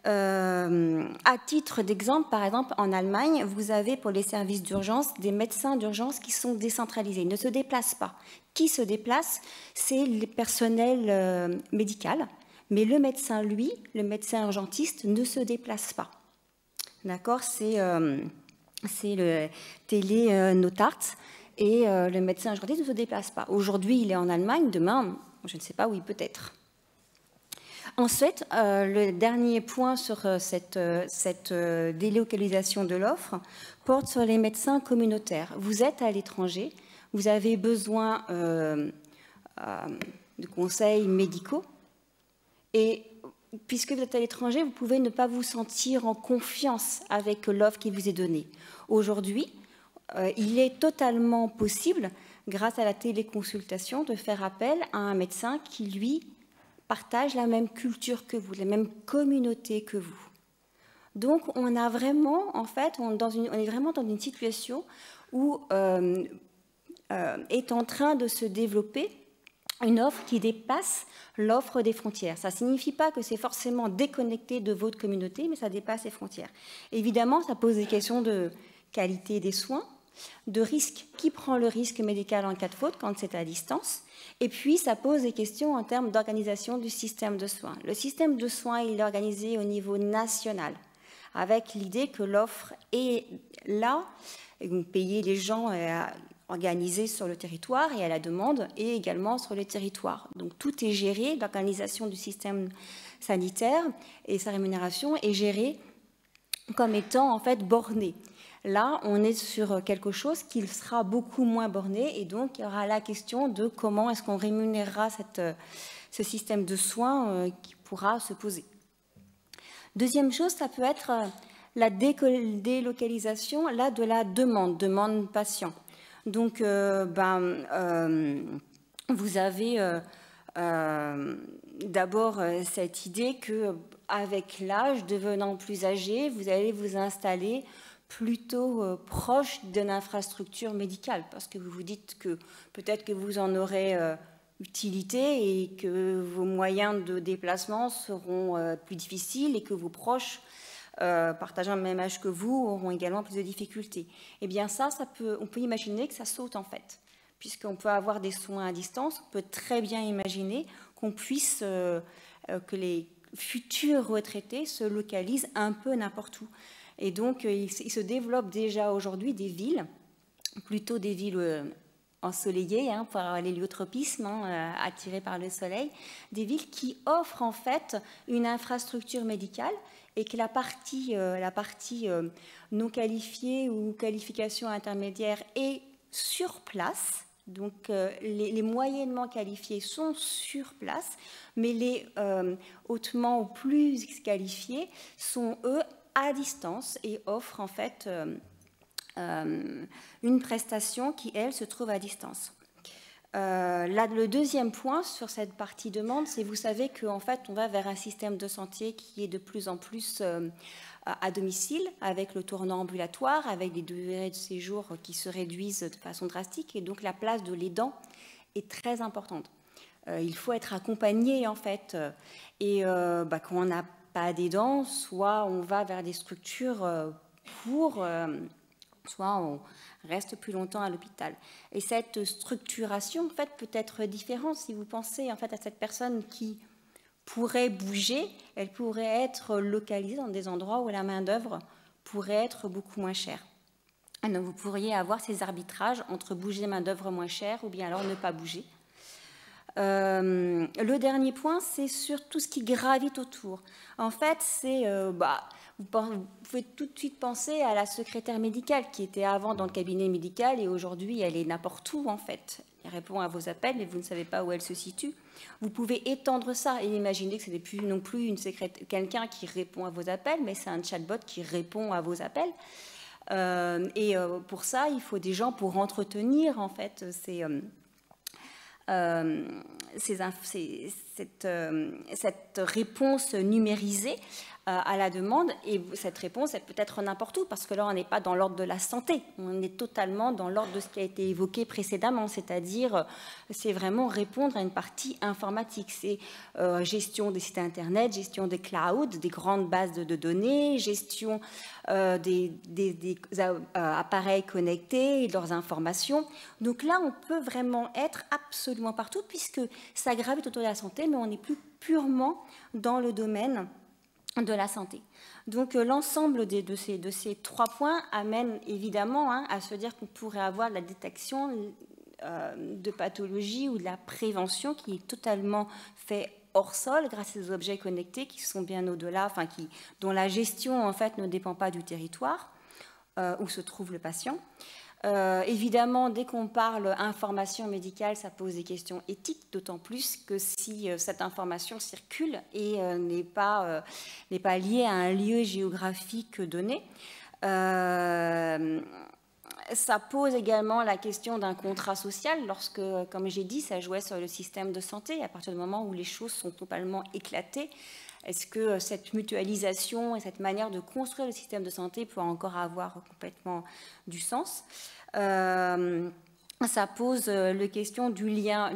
À titre d'exemple, par exemple, en Allemagne, vous avez pour les services d'urgence des médecins d'urgence qui sont décentralisés, ils ne se déplacent pas. Qui se déplace? C'est le personnel médical, mais le médecin, lui, le médecin urgentiste, ne se déplace pas. D'accord, c'est le télé-notart et le médecin urgentiste ne se déplace pas. Aujourd'hui, il est en Allemagne, demain, je ne sais pas où il peut être. Ensuite, le dernier point sur cette délocalisation de l'offre porte sur les médecins communautaires. Vous êtes à l'étranger, vous avez besoin de conseils médicaux et puisque vous êtes à l'étranger, vous pouvez ne pas vous sentir en confiance avec l'offre qui vous est donnée. Aujourd'hui, il est totalement possible, grâce à la téléconsultation, de faire appel à un médecin qui, lui, partage la même culture que vous, la même communauté que vous. Donc, on a vraiment, en fait, on est vraiment dans une situation où est en train de se développer une offre qui dépasse l'offre des frontières. Ça ne signifie pas que c'est forcément déconnecté de votre communauté, mais ça dépasse les frontières. Évidemment, ça pose des questions de qualité des soins, de risque. Qui prend le risque médical en cas de faute quand c'est à distance? Et puis, ça pose des questions en termes d'organisation du système de soins. Le système de soins, il est organisé au niveau national, avec l'idée que l'offre est là, et vous payez les gens organisées sur le territoire et à la demande, et également sur le territoire. Donc tout est géré, l'organisation du système sanitaire et sa rémunération est gérée comme étant en fait bornée. Là, on est sur quelque chose qui sera beaucoup moins borné, et donc il y aura la question de comment est-ce qu'on rémunérera ce système de soins qui pourra se poser. Deuxième chose, ça peut être la délocalisation là, de la demande patient. Donc, vous avez d'abord cette idée qu'avec l'âge, devenant plus âgé, vous allez vous installer plutôt proche d'une infrastructure médicale, parce que vous vous dites que peut-être que vous en aurez utilité et que vos moyens de déplacement seront plus difficiles et que vos proches partageant le même âge que vous auront également plus de difficultés. Eh bien on peut imaginer que ça saute en fait, puisqu'on peut avoir des soins à distance. On peut très bien imaginer qu'on puisse, que les futurs retraités se localisent un peu n'importe où. Et donc, il se développe déjà aujourd'hui des villes, plutôt des villes ensoleillées, pour l'héliotropisme, attirées par le soleil, des villes qui offrent en fait une infrastructure médicale, et que la partie non qualifiée ou qualification intermédiaire est sur place. Donc, les moyennement qualifiés sont sur place, mais les hautement ou plus qualifiés sont, eux, à distance et offrent en fait une prestation qui, elle, se trouve à distance. Là, le deuxième point sur cette partie demande, c'est, vous savez qu'en fait, on va vers un système de santé qui est de plus en plus à domicile, avec le tournant ambulatoire, avec des durées de séjour qui se réduisent de façon drastique, et donc la place de l'aidant est très importante. Il faut être accompagné, en fait, et quand on n'a pas d'aidant, soit on va vers des structures soit on reste plus longtemps à l'hôpital. Et cette structuration, en fait, peut être différente. Si vous pensez, en fait, à cette personne qui pourrait bouger, elle pourrait être localisée dans des endroits où la main-d'œuvre pourrait être beaucoup moins chère. Et donc, vous pourriez avoir ces arbitrages entre bouger main-d'œuvre moins chère ou bien alors ne pas bouger. Le dernier point, c'est sur tout ce qui gravite autour. En fait, c'est vous pouvez tout de suite penser à la secrétaire médicale qui était avant dans le cabinet médical et aujourd'hui elle est n'importe où en fait. Elle répond à vos appels mais vous ne savez pas où elle se situe. Vous pouvez étendre ça et imaginer que ce n'est plus non plus quelqu'un qui répond à vos appels, mais c'est un chatbot qui répond à vos appels. Pour ça, il faut des gens pour entretenir en fait cette réponse numérisée à la demande, et cette réponse, elle peut être n'importe où, parce que là, on n'est pas dans l'ordre de la santé, on est totalement dans l'ordre de ce qui a été évoqué précédemment, c'est-à-dire, c'est vraiment répondre à une partie informatique, c'est gestion des sites internet, gestion des clouds, des grandes bases de données, gestion des appareils connectés et de leurs informations. Donc là, on peut vraiment être absolument partout, puisque ça gravite autour de la santé, mais on n'est plus purement dans le domaine de la santé. Donc l'ensemble de ces 3 points amène évidemment à se dire qu'on pourrait avoir la détection de pathologies ou de la prévention qui est totalement fait hors sol grâce à ces objets connectés qui sont bien au-delà, dont la gestion en fait ne dépend pas du territoire où se trouve le patient. Évidemment, dès qu'on parle information médicale, ça pose des questions éthiques, d'autant plus que si cette information circule et n'est pas liée à un lieu géographique donné. Ça pose également la question d'un contrat social lorsque, comme j'ai dit, ça jouait sur le système de santé. À partir du moment où les choses sont totalement éclatées, est-ce que cette mutualisation et cette manière de construire le système de santé peut encore avoir complètement du sens? Ça pose la question du lien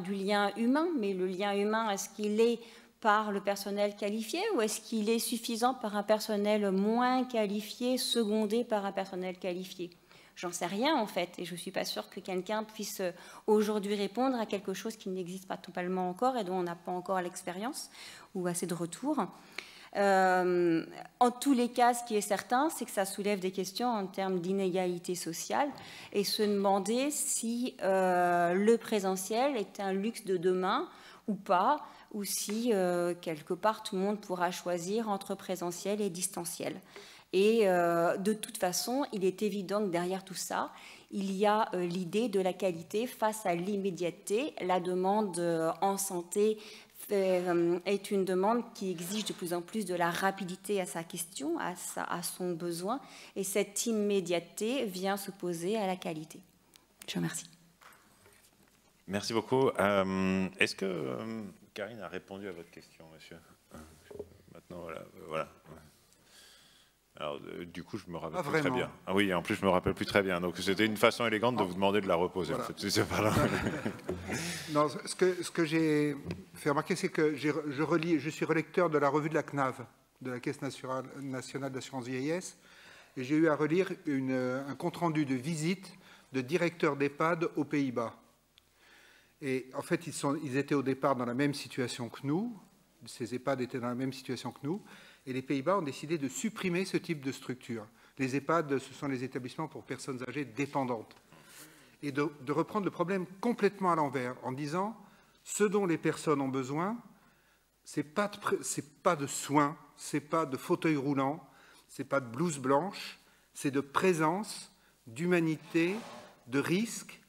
humain, mais le lien humain, est-ce qu'il est par le personnel qualifié ou est-ce qu'il est suffisant par un personnel moins qualifié, secondé par un personnel qualifié? J'en sais rien en fait, et je ne suis pas sûre que quelqu'un puisse aujourd'hui répondre à quelque chose qui n'existe pas totalement encore et dont on n'a pas encore l'expérience ou assez de retour. En tous les cas, ce qui est certain, c'est que ça soulève des questions en termes d'inégalité sociale et se demander si le présentiel est un luxe de demain ou pas, ou si quelque part tout le monde pourra choisir entre présentiel et distanciel. Et de toute façon, il est évident que derrière tout ça, il y a l'idée de la qualité face à l'immédiateté. La demande en santé est une demande qui exige de plus en plus de la rapidité à sa question, à son besoin, et cette immédiateté vient s'opposer à la qualité. Je vous remercie. Merci beaucoup. Est-ce que Karine a répondu à votre question, monsieur? Maintenant, voilà. Alors, du coup, je me rappelle plus très bien. Ah oui, en plus, je me rappelle plus très bien. Donc, c'était une façon élégante de vous demander de la reposer. Voilà. En fait. C'est pas là. Non, ce que j'ai fait remarquer, c'est que je suis relecteur de la revue de la CNAV, de la Caisse nationale d'assurance vieillesse, et j'ai eu à relire un compte-rendu de visite de directeurs d'EHPAD aux Pays-Bas. Et en fait, ils étaient au départ dans la même situation que nous. Ces EHPAD étaient dans la même situation que nous. Et les Pays-Bas ont décidé de supprimer ce type de structure. Les EHPAD, ce sont les établissements pour personnes âgées dépendantes. Et de reprendre le problème complètement à l'envers, en disant ce dont les personnes ont besoin, ce n'est pas de soins, ce n'est pas de fauteuil roulant, ce n'est pas de blouse blanche, c'est de présence, d'humanité, de risque,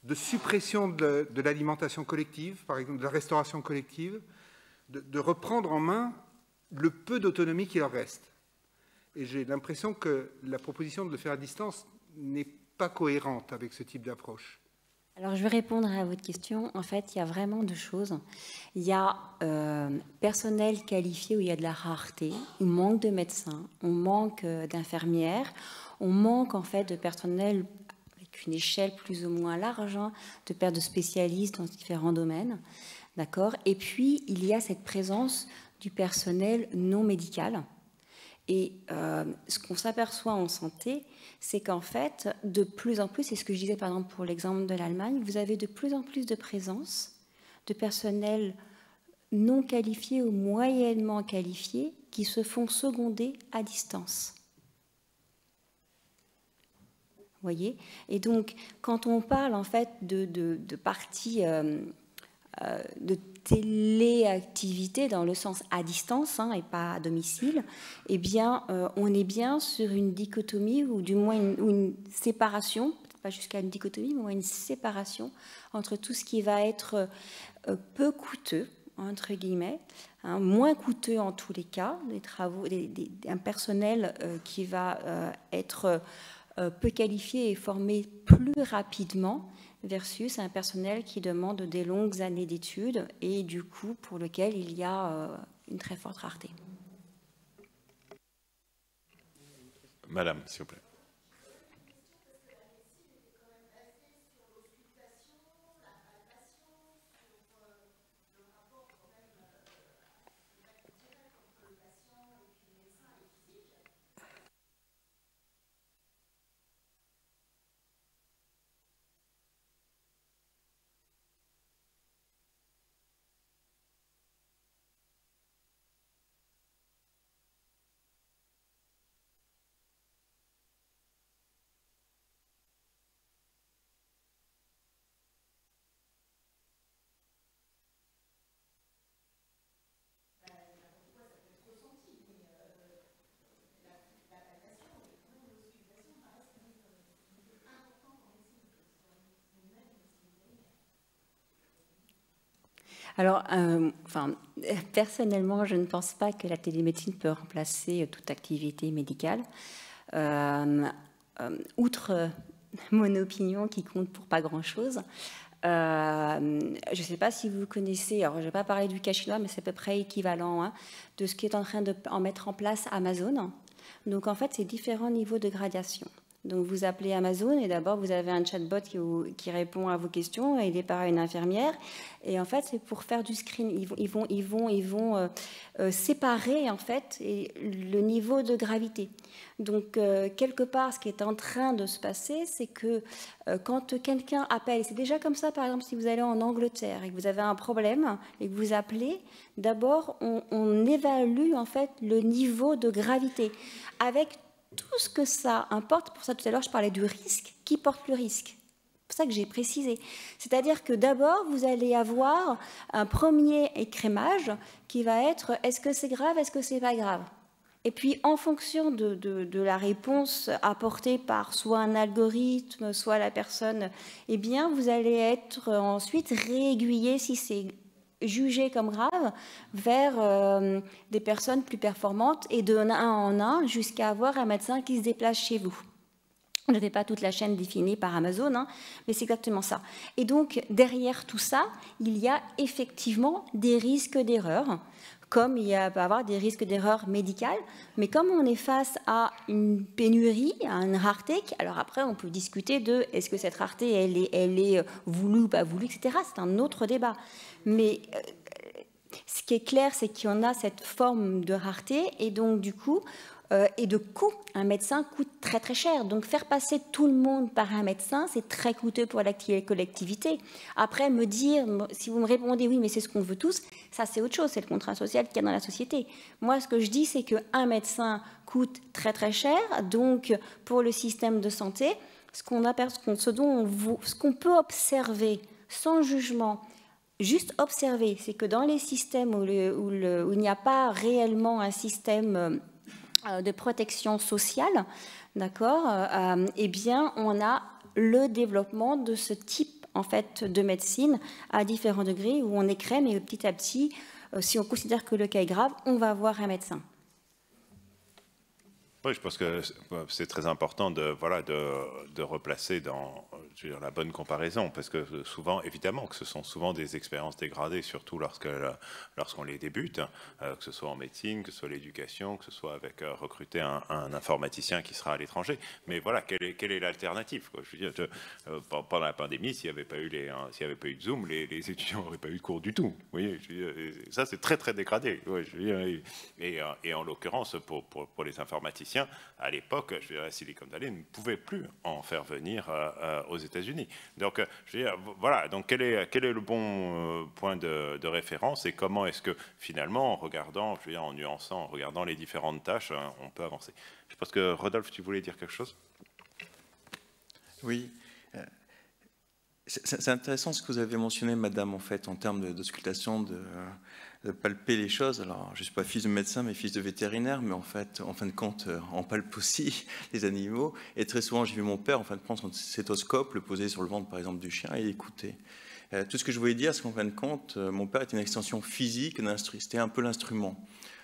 de suppression de l'alimentation collective, par exemple de la restauration collective, de reprendre en main le peu d'autonomie qui leur reste. Et j'ai l'impression que la proposition de le faire à distance n'est pas cohérente avec ce type d'approche. Alors, je vais répondre à votre question. En fait, il y a vraiment deux choses. Il y a personnel qualifié où il y a de la rareté, on manque de médecins, on manque d'infirmières, on manque en fait de personnel avec une échelle plus ou moins large, de paires de spécialistes dans différents domaines. D'accord ? Et puis, il y a cette présence du personnel non médical. Et ce qu'on s'aperçoit en santé, c'est qu'en fait, de plus en plus, c'est ce que je disais par exemple pour l'exemple de l'Allemagne, vous avez de plus en plus de présence de personnel non qualifié ou moyennement qualifié qui se font seconder à distance. Vous voyez ? Et donc, quand on parle en fait de parties de téléactivité dans le sens à distance et pas à domicile, eh bien, on est bien sur une dichotomie ou du moins une séparation, peut-être pas jusqu'à une dichotomie, mais au moins une séparation entre tout ce qui va être peu coûteux, entre guillemets, moins coûteux en tous les cas, des travaux, un personnel qui va être peu qualifié et formé plus rapidement, versus un personnel qui demande des longues années d'études et du coup pour lequel il y a une très forte rareté. Madame, s'il vous plaît. Alors, personnellement, je ne pense pas que la télémédecine peut remplacer toute activité médicale. Outre mon opinion qui compte pour pas grand-chose, je ne sais pas si vous connaissez, alors je ne vais pas parler du cas chinois, mais c'est à peu près équivalent de ce qui est en train de mettre en place Amazon. Donc, en fait, c'est différents niveaux de gradation. Donc vous appelez Amazon et d'abord vous avez un chatbot qui répond à vos questions, aidé par une infirmière. Et en fait, c'est pour faire du screen. Ils vont séparer en fait le niveau de gravité. Donc quelque part, ce qui est en train de se passer, c'est que quand quelqu'un appelle, c'est déjà comme ça, par exemple, si vous allez en Angleterre et que vous avez un problème et que vous appelez, d'abord on évalue en fait le niveau de gravité avec tout ce que ça importe. Pour ça, tout à l'heure, je parlais du risque. Qui porte le risque? C'est pour ça que j'ai précisé. C'est-à-dire que d'abord, vous allez avoir un premier écrémage qui va être est-ce que c'est grave, est-ce que c'est pas grave? Et puis, en fonction de la réponse apportée par soit un algorithme, soit la personne, eh bien, vous allez être ensuite réaiguillé si c'est jugé comme grave vers des personnes plus performantes et de un en un jusqu'à avoir un médecin qui se déplace chez vous. On ne fait pas toute la chaîne définie par Amazon, hein, mais c'est exactement ça. Et donc, derrière tout ça, il y a effectivement des risques d'erreur, comme il peut y avoir des risques d'erreur médicale, mais comme on est face à une pénurie, à une rareté, alors après, on peut discuter de est-ce que cette rareté, elle est voulue ou pas voulue, etc. C'est un autre débat. Mais ce qui est clair, c'est qu'il y en a cette forme de rareté, et donc du coup, et de coût. Un médecin coûte très très cher. Donc faire passer tout le monde par un médecin, c'est très coûteux pour la collectivité. Après, me dire, si vous me répondez oui, mais c'est ce qu'on veut tous, ça c'est autre chose, c'est le contrat social qu'il y a dans la société. Moi, ce que je dis, c'est qu'un médecin coûte très très cher. Donc pour le système de santé, ce qu'on peut observer sans jugement, juste observer, c'est que dans les systèmes où il n'y a pas réellement un système de protection sociale, d'accord, eh bien, on a le développement de ce type en fait de médecine à différents degrés où on écrème et petit à petit, si on considère que le cas est grave, on va voir un médecin. Oui, je pense que c'est très important de replacer dans la bonne comparaison, parce que souvent, évidemment, que ce sont souvent des expériences dégradées, surtout lorsqu'on les débute, que ce soit en médecine, que ce soit l'éducation, que ce soit avec recruter un informaticien qui sera à l'étranger. Mais voilà, quelle est l'alternative? Je veux dire, pendant la pandémie, s'il n'y avait pas eu de Zoom, les étudiants n'auraient pas eu de cours du tout. Vous voyez, ça c'est très très dégradé. Ouais, je veux dire, et en l'occurrence, pour les informaticiens, à l'époque, je veux dire, la Silicon Valley ne pouvait plus en faire venir aux États-Unis. Donc, je veux dire, voilà. Donc, quel est le bon point de référence et comment est-ce que finalement, en regardant, je veux dire, en nuançant, en regardant les différentes tâches, on peut avancer. Je pense que Rodolphe, tu voulais dire quelque chose? Oui. C'est intéressant ce que vous avez mentionné, madame, en fait, en termes d'auscultation, de palper les choses. Alors, je ne suis pas fils de médecin, mais fils de vétérinaire, mais en fin de compte, on palpe aussi les animaux. Et très souvent, j'ai vu mon père, en fin de compte, son stéthoscope, le poser sur le ventre, par exemple, du chien et écouter. Tout ce que je voulais dire, c'est qu'en fin de compte, mon père était une extension physique, c'était un peu l'instrument.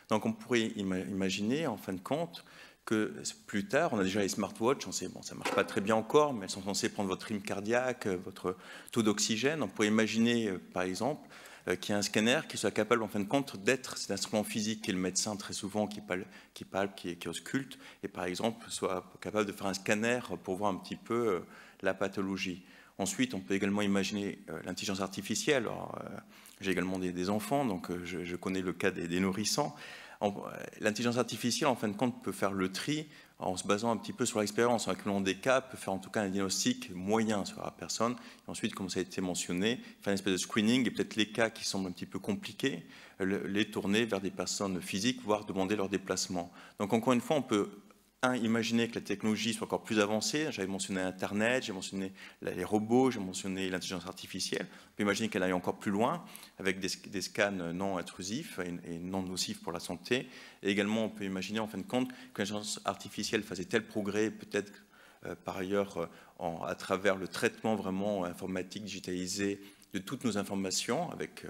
Donc, on pourrait imaginer, en fin de compte, que plus tard, on a déjà les smartwatches, on sait, bon, ça ne marche pas très bien encore, mais elles sont censées prendre votre rythme cardiaque, votre taux d'oxygène. On pourrait imaginer, par exemple, qu'il y a un scanner qui soit capable, en fin de compte, d'être cet instrument physique qui est le médecin, très souvent, qui palpe, qui ausculte, et par exemple, soit capable de faire un scanner pour voir un petit peu la pathologie. Ensuite, on peut également imaginer l'intelligence artificielle. J'ai également des enfants, donc je connais le cas des nourrissons. L'intelligence artificielle, en fin de compte, peut faire le tri en se basant un petit peu sur l'expérience. En accumulant des cas, peut faire en tout cas un diagnostic moyen sur la personne. Et ensuite, comme ça a été mentionné, faire une espèce de screening et peut-être les cas qui semblent un petit peu compliqués, les tourner vers des personnes physiques, voire demander leur déplacement. Donc encore une fois, on peut imaginer que la technologie soit encore plus avancée. J'avais mentionné Internet, j'ai mentionné les robots, j'ai mentionné l'intelligence artificielle. On peut imaginer qu'elle aille encore plus loin avec des scans non intrusifs et non nocifs pour la santé. Et également, on peut imaginer en fin de compte que l'intelligence artificielle faisait tel progrès, peut-être par ailleurs à travers le traitement vraiment informatique digitalisé de toutes nos informations avec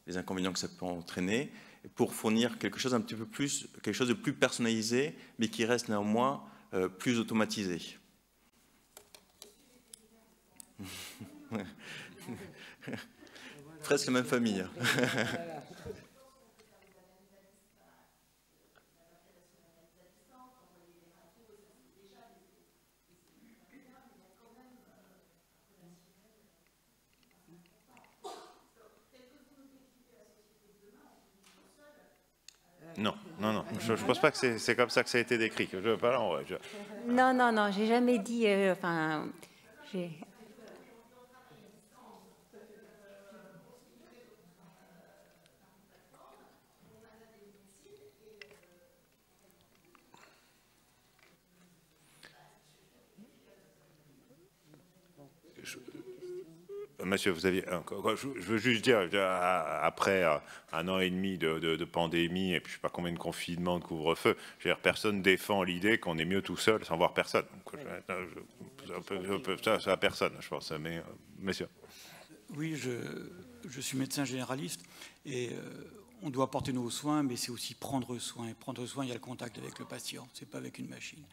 les inconvénients que ça peut entraîner, pour fournir quelque chose un petit peu plus, quelque chose de plus personnalisé, mais qui reste néanmoins plus automatisé. Presque la même famille. Non, non, non. Je ne pense pas que c'est comme ça que ça a été décrit. Non, non, non, j'ai jamais dit... enfin, j'ai... Monsieur, vous aviez. Je veux juste dire, après 1 an et demi de pandémie et puis je ne sais pas combien de confinements, de couvre-feu, personne défend l'idée qu'on est mieux tout seul sans voir personne. Ça à personne, je pense. Mais messieurs. Oui, je suis médecin généraliste et on doit apporter nos soins, mais c'est aussi prendre soin. Et prendre soin, il y a le contact avec le patient, c'est pas avec une machine.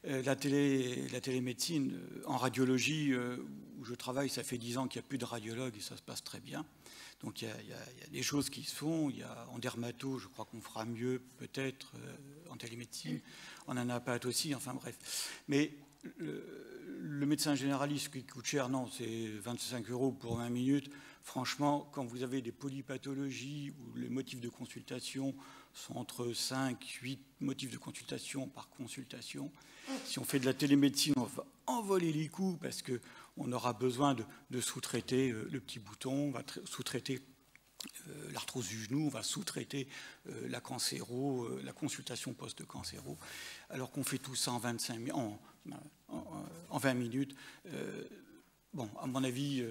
La télémédecine, en radiologie, où je travaille, ça fait 10 ans qu'il n'y a plus de radiologues et ça se passe très bien. Donc il y a des choses qui se font. En dermato, je crois qu'on fera mieux peut-être en télémédecine. En anapathe aussi, enfin bref. Mais le médecin généraliste qui coûte cher, non, c'est 25 € pour 20 minutes. Franchement, quand vous avez des polypathologies où les motifs de consultation sont entre 5 et 8 motifs de consultation par consultation, si on fait de la télémédecine, on va envoler les coûts parce qu'on aura besoin de sous-traiter le petit bouton, on va sous-traiter l'arthrose du genou, on va sous-traiter la cancéro, la consultation post-cancéro, alors qu'on fait tout ça en 20 minutes. Bon, à mon avis,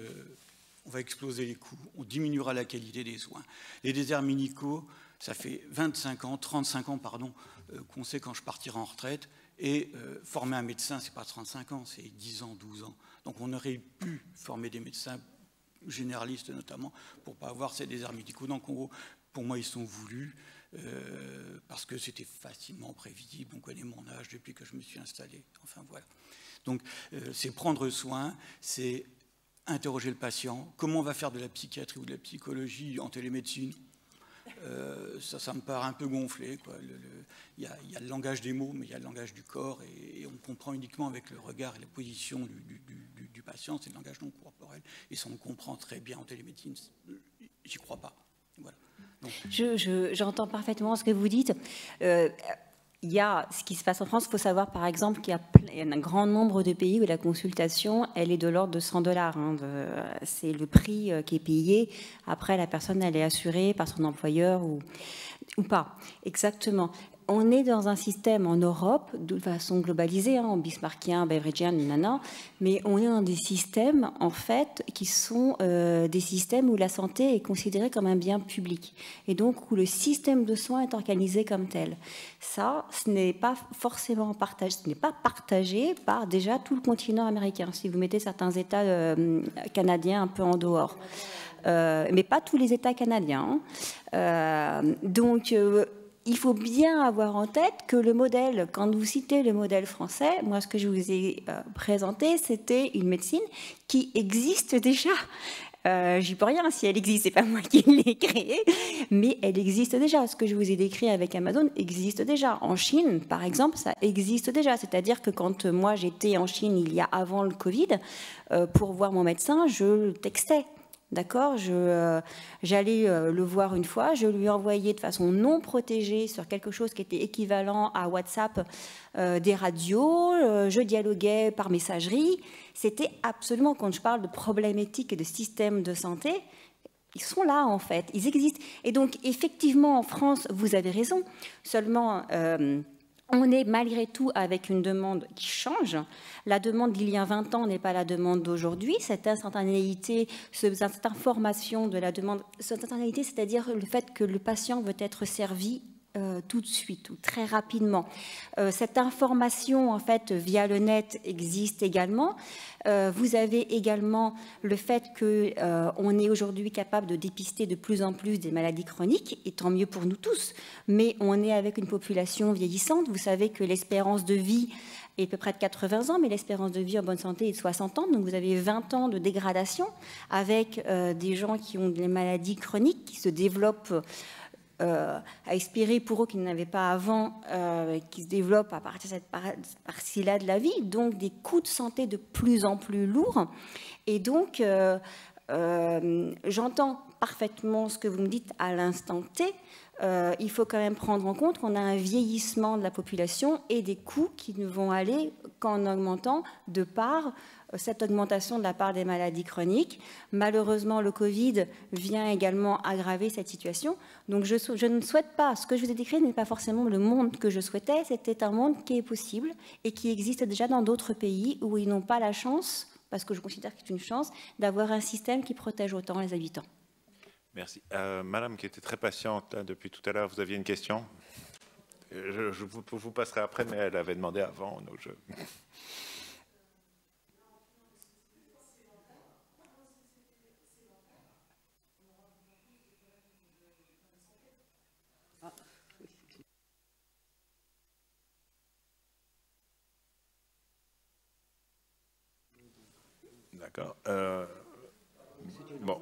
on va exploser les coûts, on diminuera la qualité des soins. Les déserts médicaux, ça fait 25 ans, 35 ans, pardon, qu'on sait quand je partirai en retraite. Et former un médecin, ce n'est pas 35 ans, c'est 10 ans, 12 ans. Donc on aurait pu former des médecins généralistes notamment pour ne pas avoir ces déserts médicaux. Donc en gros, pour moi, ils sont voulus parce que c'était facilement prévisible. On connaît mon âge depuis que je me suis installé. Enfin voilà. Donc c'est prendre soin, c'est interroger le patient. Comment on va faire de la psychiatrie ou de la psychologie en télémédecine ? Ça me paraît un peu gonflé. Il y a le langage des mots, mais il y a le langage du corps, et on comprend uniquement avec le regard et la position du patient, c'est le langage non corporel, et ça on le comprend très bien en télémédecine. J'y crois pas. Voilà. J'entends parfaitement ce que vous dites. Il y a ce qui se passe en France. Il faut savoir, par exemple, qu'il y a un grand nombre de pays où la consultation, elle est de l'ordre de 100 $. C'est le prix qui est payé. Après, la personne, elle est assurée par son employeur ou pas. Exactement. On est dans un système en Europe, de façon globalisée, en bismarckien, beveridgien, nanana, mais on est dans des systèmes, en fait, qui sont des systèmes où la santé est considérée comme un bien public, et donc où le système de soins est organisé comme tel. Ça, ce n'est pas forcément partagé, ce n'est pas partagé par déjà tout le continent américain, si vous mettez certains États canadiens un peu en dehors. Mais pas tous les États canadiens. Donc... il faut bien avoir en tête que le modèle, quand vous citez le modèle français, moi ce que je vous ai présenté, c'était une médecine qui existe déjà. J'y peux rien si elle existe, c'est pas moi qui l'ai créée, mais elle existe déjà. Ce que je vous ai décrit avec Amazon existe déjà. En Chine, par exemple, ça existe déjà. C'est-à-dire que quand moi j'étais en Chine avant le Covid, pour voir mon médecin, je textais. D'accord, j'allais le voir une fois, je lui envoyais de façon non protégée sur quelque chose qui était équivalent à WhatsApp des radios, je dialoguais par messagerie. C'était absolument, quand je parle de problèmes éthiques et de systèmes de santé, ils sont là en fait, ils existent. Et donc effectivement en France, vous avez raison, seulement... on est malgré tout avec une demande qui change. La demande d'il y a 20 ans n'est pas la demande d'aujourd'hui. Cette instantanéité, cette information de la demande, cette instantanéité, c'est-à-dire le fait que le patient veut être servi tout de suite ou très rapidement. Cette information, en fait, via le net existe également. Vous avez également le fait qu'on est aujourd'hui capable de dépister de plus en plus des maladies chroniques, et tant mieux pour nous tous. Mais on est avec une population vieillissante. Vous savez que l'espérance de vie est à peu près de 80 ans, mais l'espérance de vie en bonne santé est de 60 ans. Donc vous avez 20 ans de dégradation avec des gens qui ont des maladies chroniques qui se développent à espérer pour eux qu'ils n'avaient pas avant, qui se développent à partir de cette partie-là de la vie, donc des coûts de santé de plus en plus lourds. Et donc, j'entends parfaitement ce que vous me dites à l'instant T. Il faut quand même prendre en compte qu'on a un vieillissement de la population et des coûts qui ne vont aller qu'en augmentant de par cette augmentation de la part des maladies chroniques. Malheureusement, le Covid vient également aggraver cette situation. Donc je ne souhaite pas, ce que je vous ai décrit n'est pas forcément le monde que je souhaitais, c'était un monde qui est possible et qui existe déjà dans d'autres pays où ils n'ont pas la chance, parce que je considère que c'est une chance, d'avoir un système qui protège autant les habitants. Merci. Madame qui était très patiente là, depuis tout à l'heure, vous aviez une question? Je vous passerai après, mais elle avait demandé avant. Donc D'accord. Bon.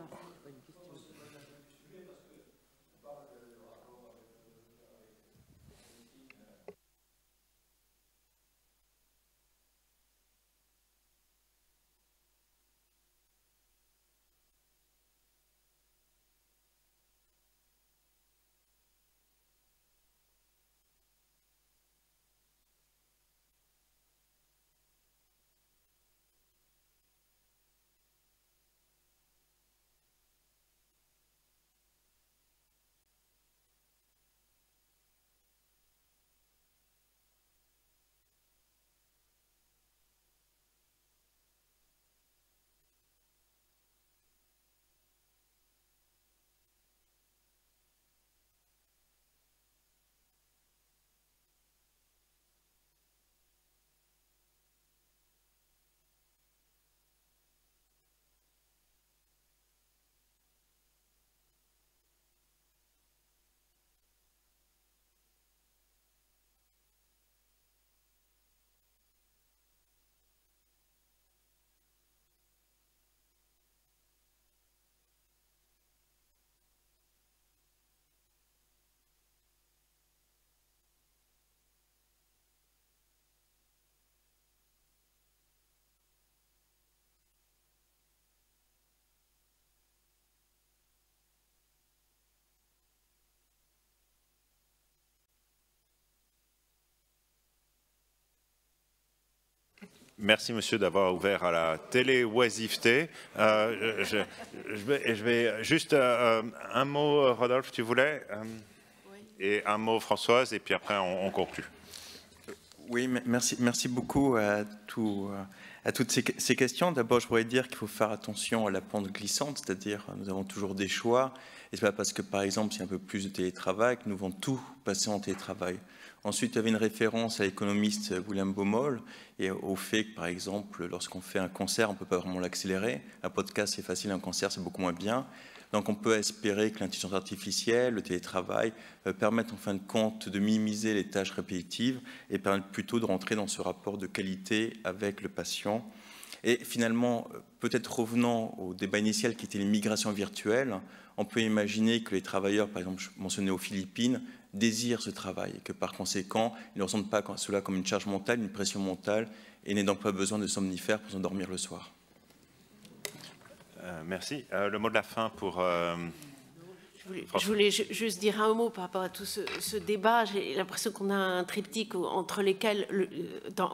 Merci, monsieur, d'avoir ouvert à la télé-oisiveté. Je vais juste un mot, Rodolphe, tu voulais oui. Et un mot, Françoise, et puis après, on conclut. Oui, merci beaucoup à toutes ces questions. D'abord, je voudrais dire qu'il faut faire attention à la pente glissante, c'est-à-dire nous avons toujours des choix. Et ce n'est pas parce que, par exemple, s'il y a un peu plus de télétravail que nous devons tout passer en télétravail. Ensuite, il y avait une référence à l'économiste William Baumol et au fait que, par exemple, lorsqu'on fait un concert, on ne peut pas vraiment l'accélérer. Un podcast, c'est facile, un concert, c'est beaucoup moins bien. Donc, on peut espérer que l'intelligence artificielle, le télétravail, permettent en fin de compte de minimiser les tâches répétitives et permettent plutôt de rentrer dans ce rapport de qualité avec le patient. Et finalement, peut-être revenant au débat initial qui était l'immigration virtuelle, on peut imaginer que les travailleurs, par exemple, je mentionnais aux Philippines, désirent ce travail et que par conséquent, ils ne ressentent pas cela comme une charge mentale, une pression mentale et n'aient donc pas besoin de somnifères pour s'endormir le soir. Merci. Le mot de la fin pour... Je voulais juste dire un mot par rapport à tout ce débat. J'ai l'impression qu'on a un triptyque entre lesquels,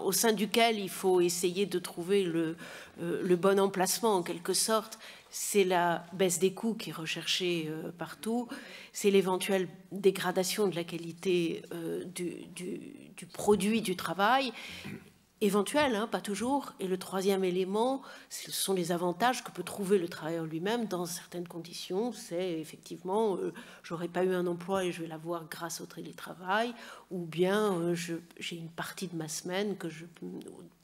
au sein duquel il faut essayer de trouver le bon emplacement en quelque sorte. C'est la baisse des coûts qui est recherchée partout, c'est l'éventuelle dégradation de la qualité du produit du travail, éventuelle, hein, pas toujours. Et le troisième élément, ce sont les avantages que peut trouver le travailleur lui-même dans certaines conditions. C'est effectivement, j'aurais pas eu un emploi et je vais l'avoir grâce au télétravail, ou bien j'ai une partie de ma semaine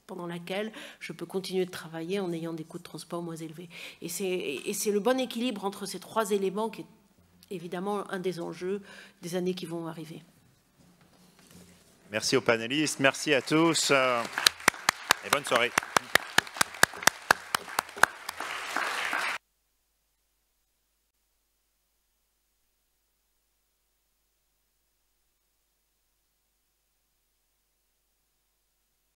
pendant laquelle je peux continuer de travailler en ayant des coûts de transport moins élevés. Et c'est le bon équilibre entre ces trois éléments qui est évidemment un des enjeux des années qui vont arriver. Merci aux panélistes, merci à tous et bonne soirée.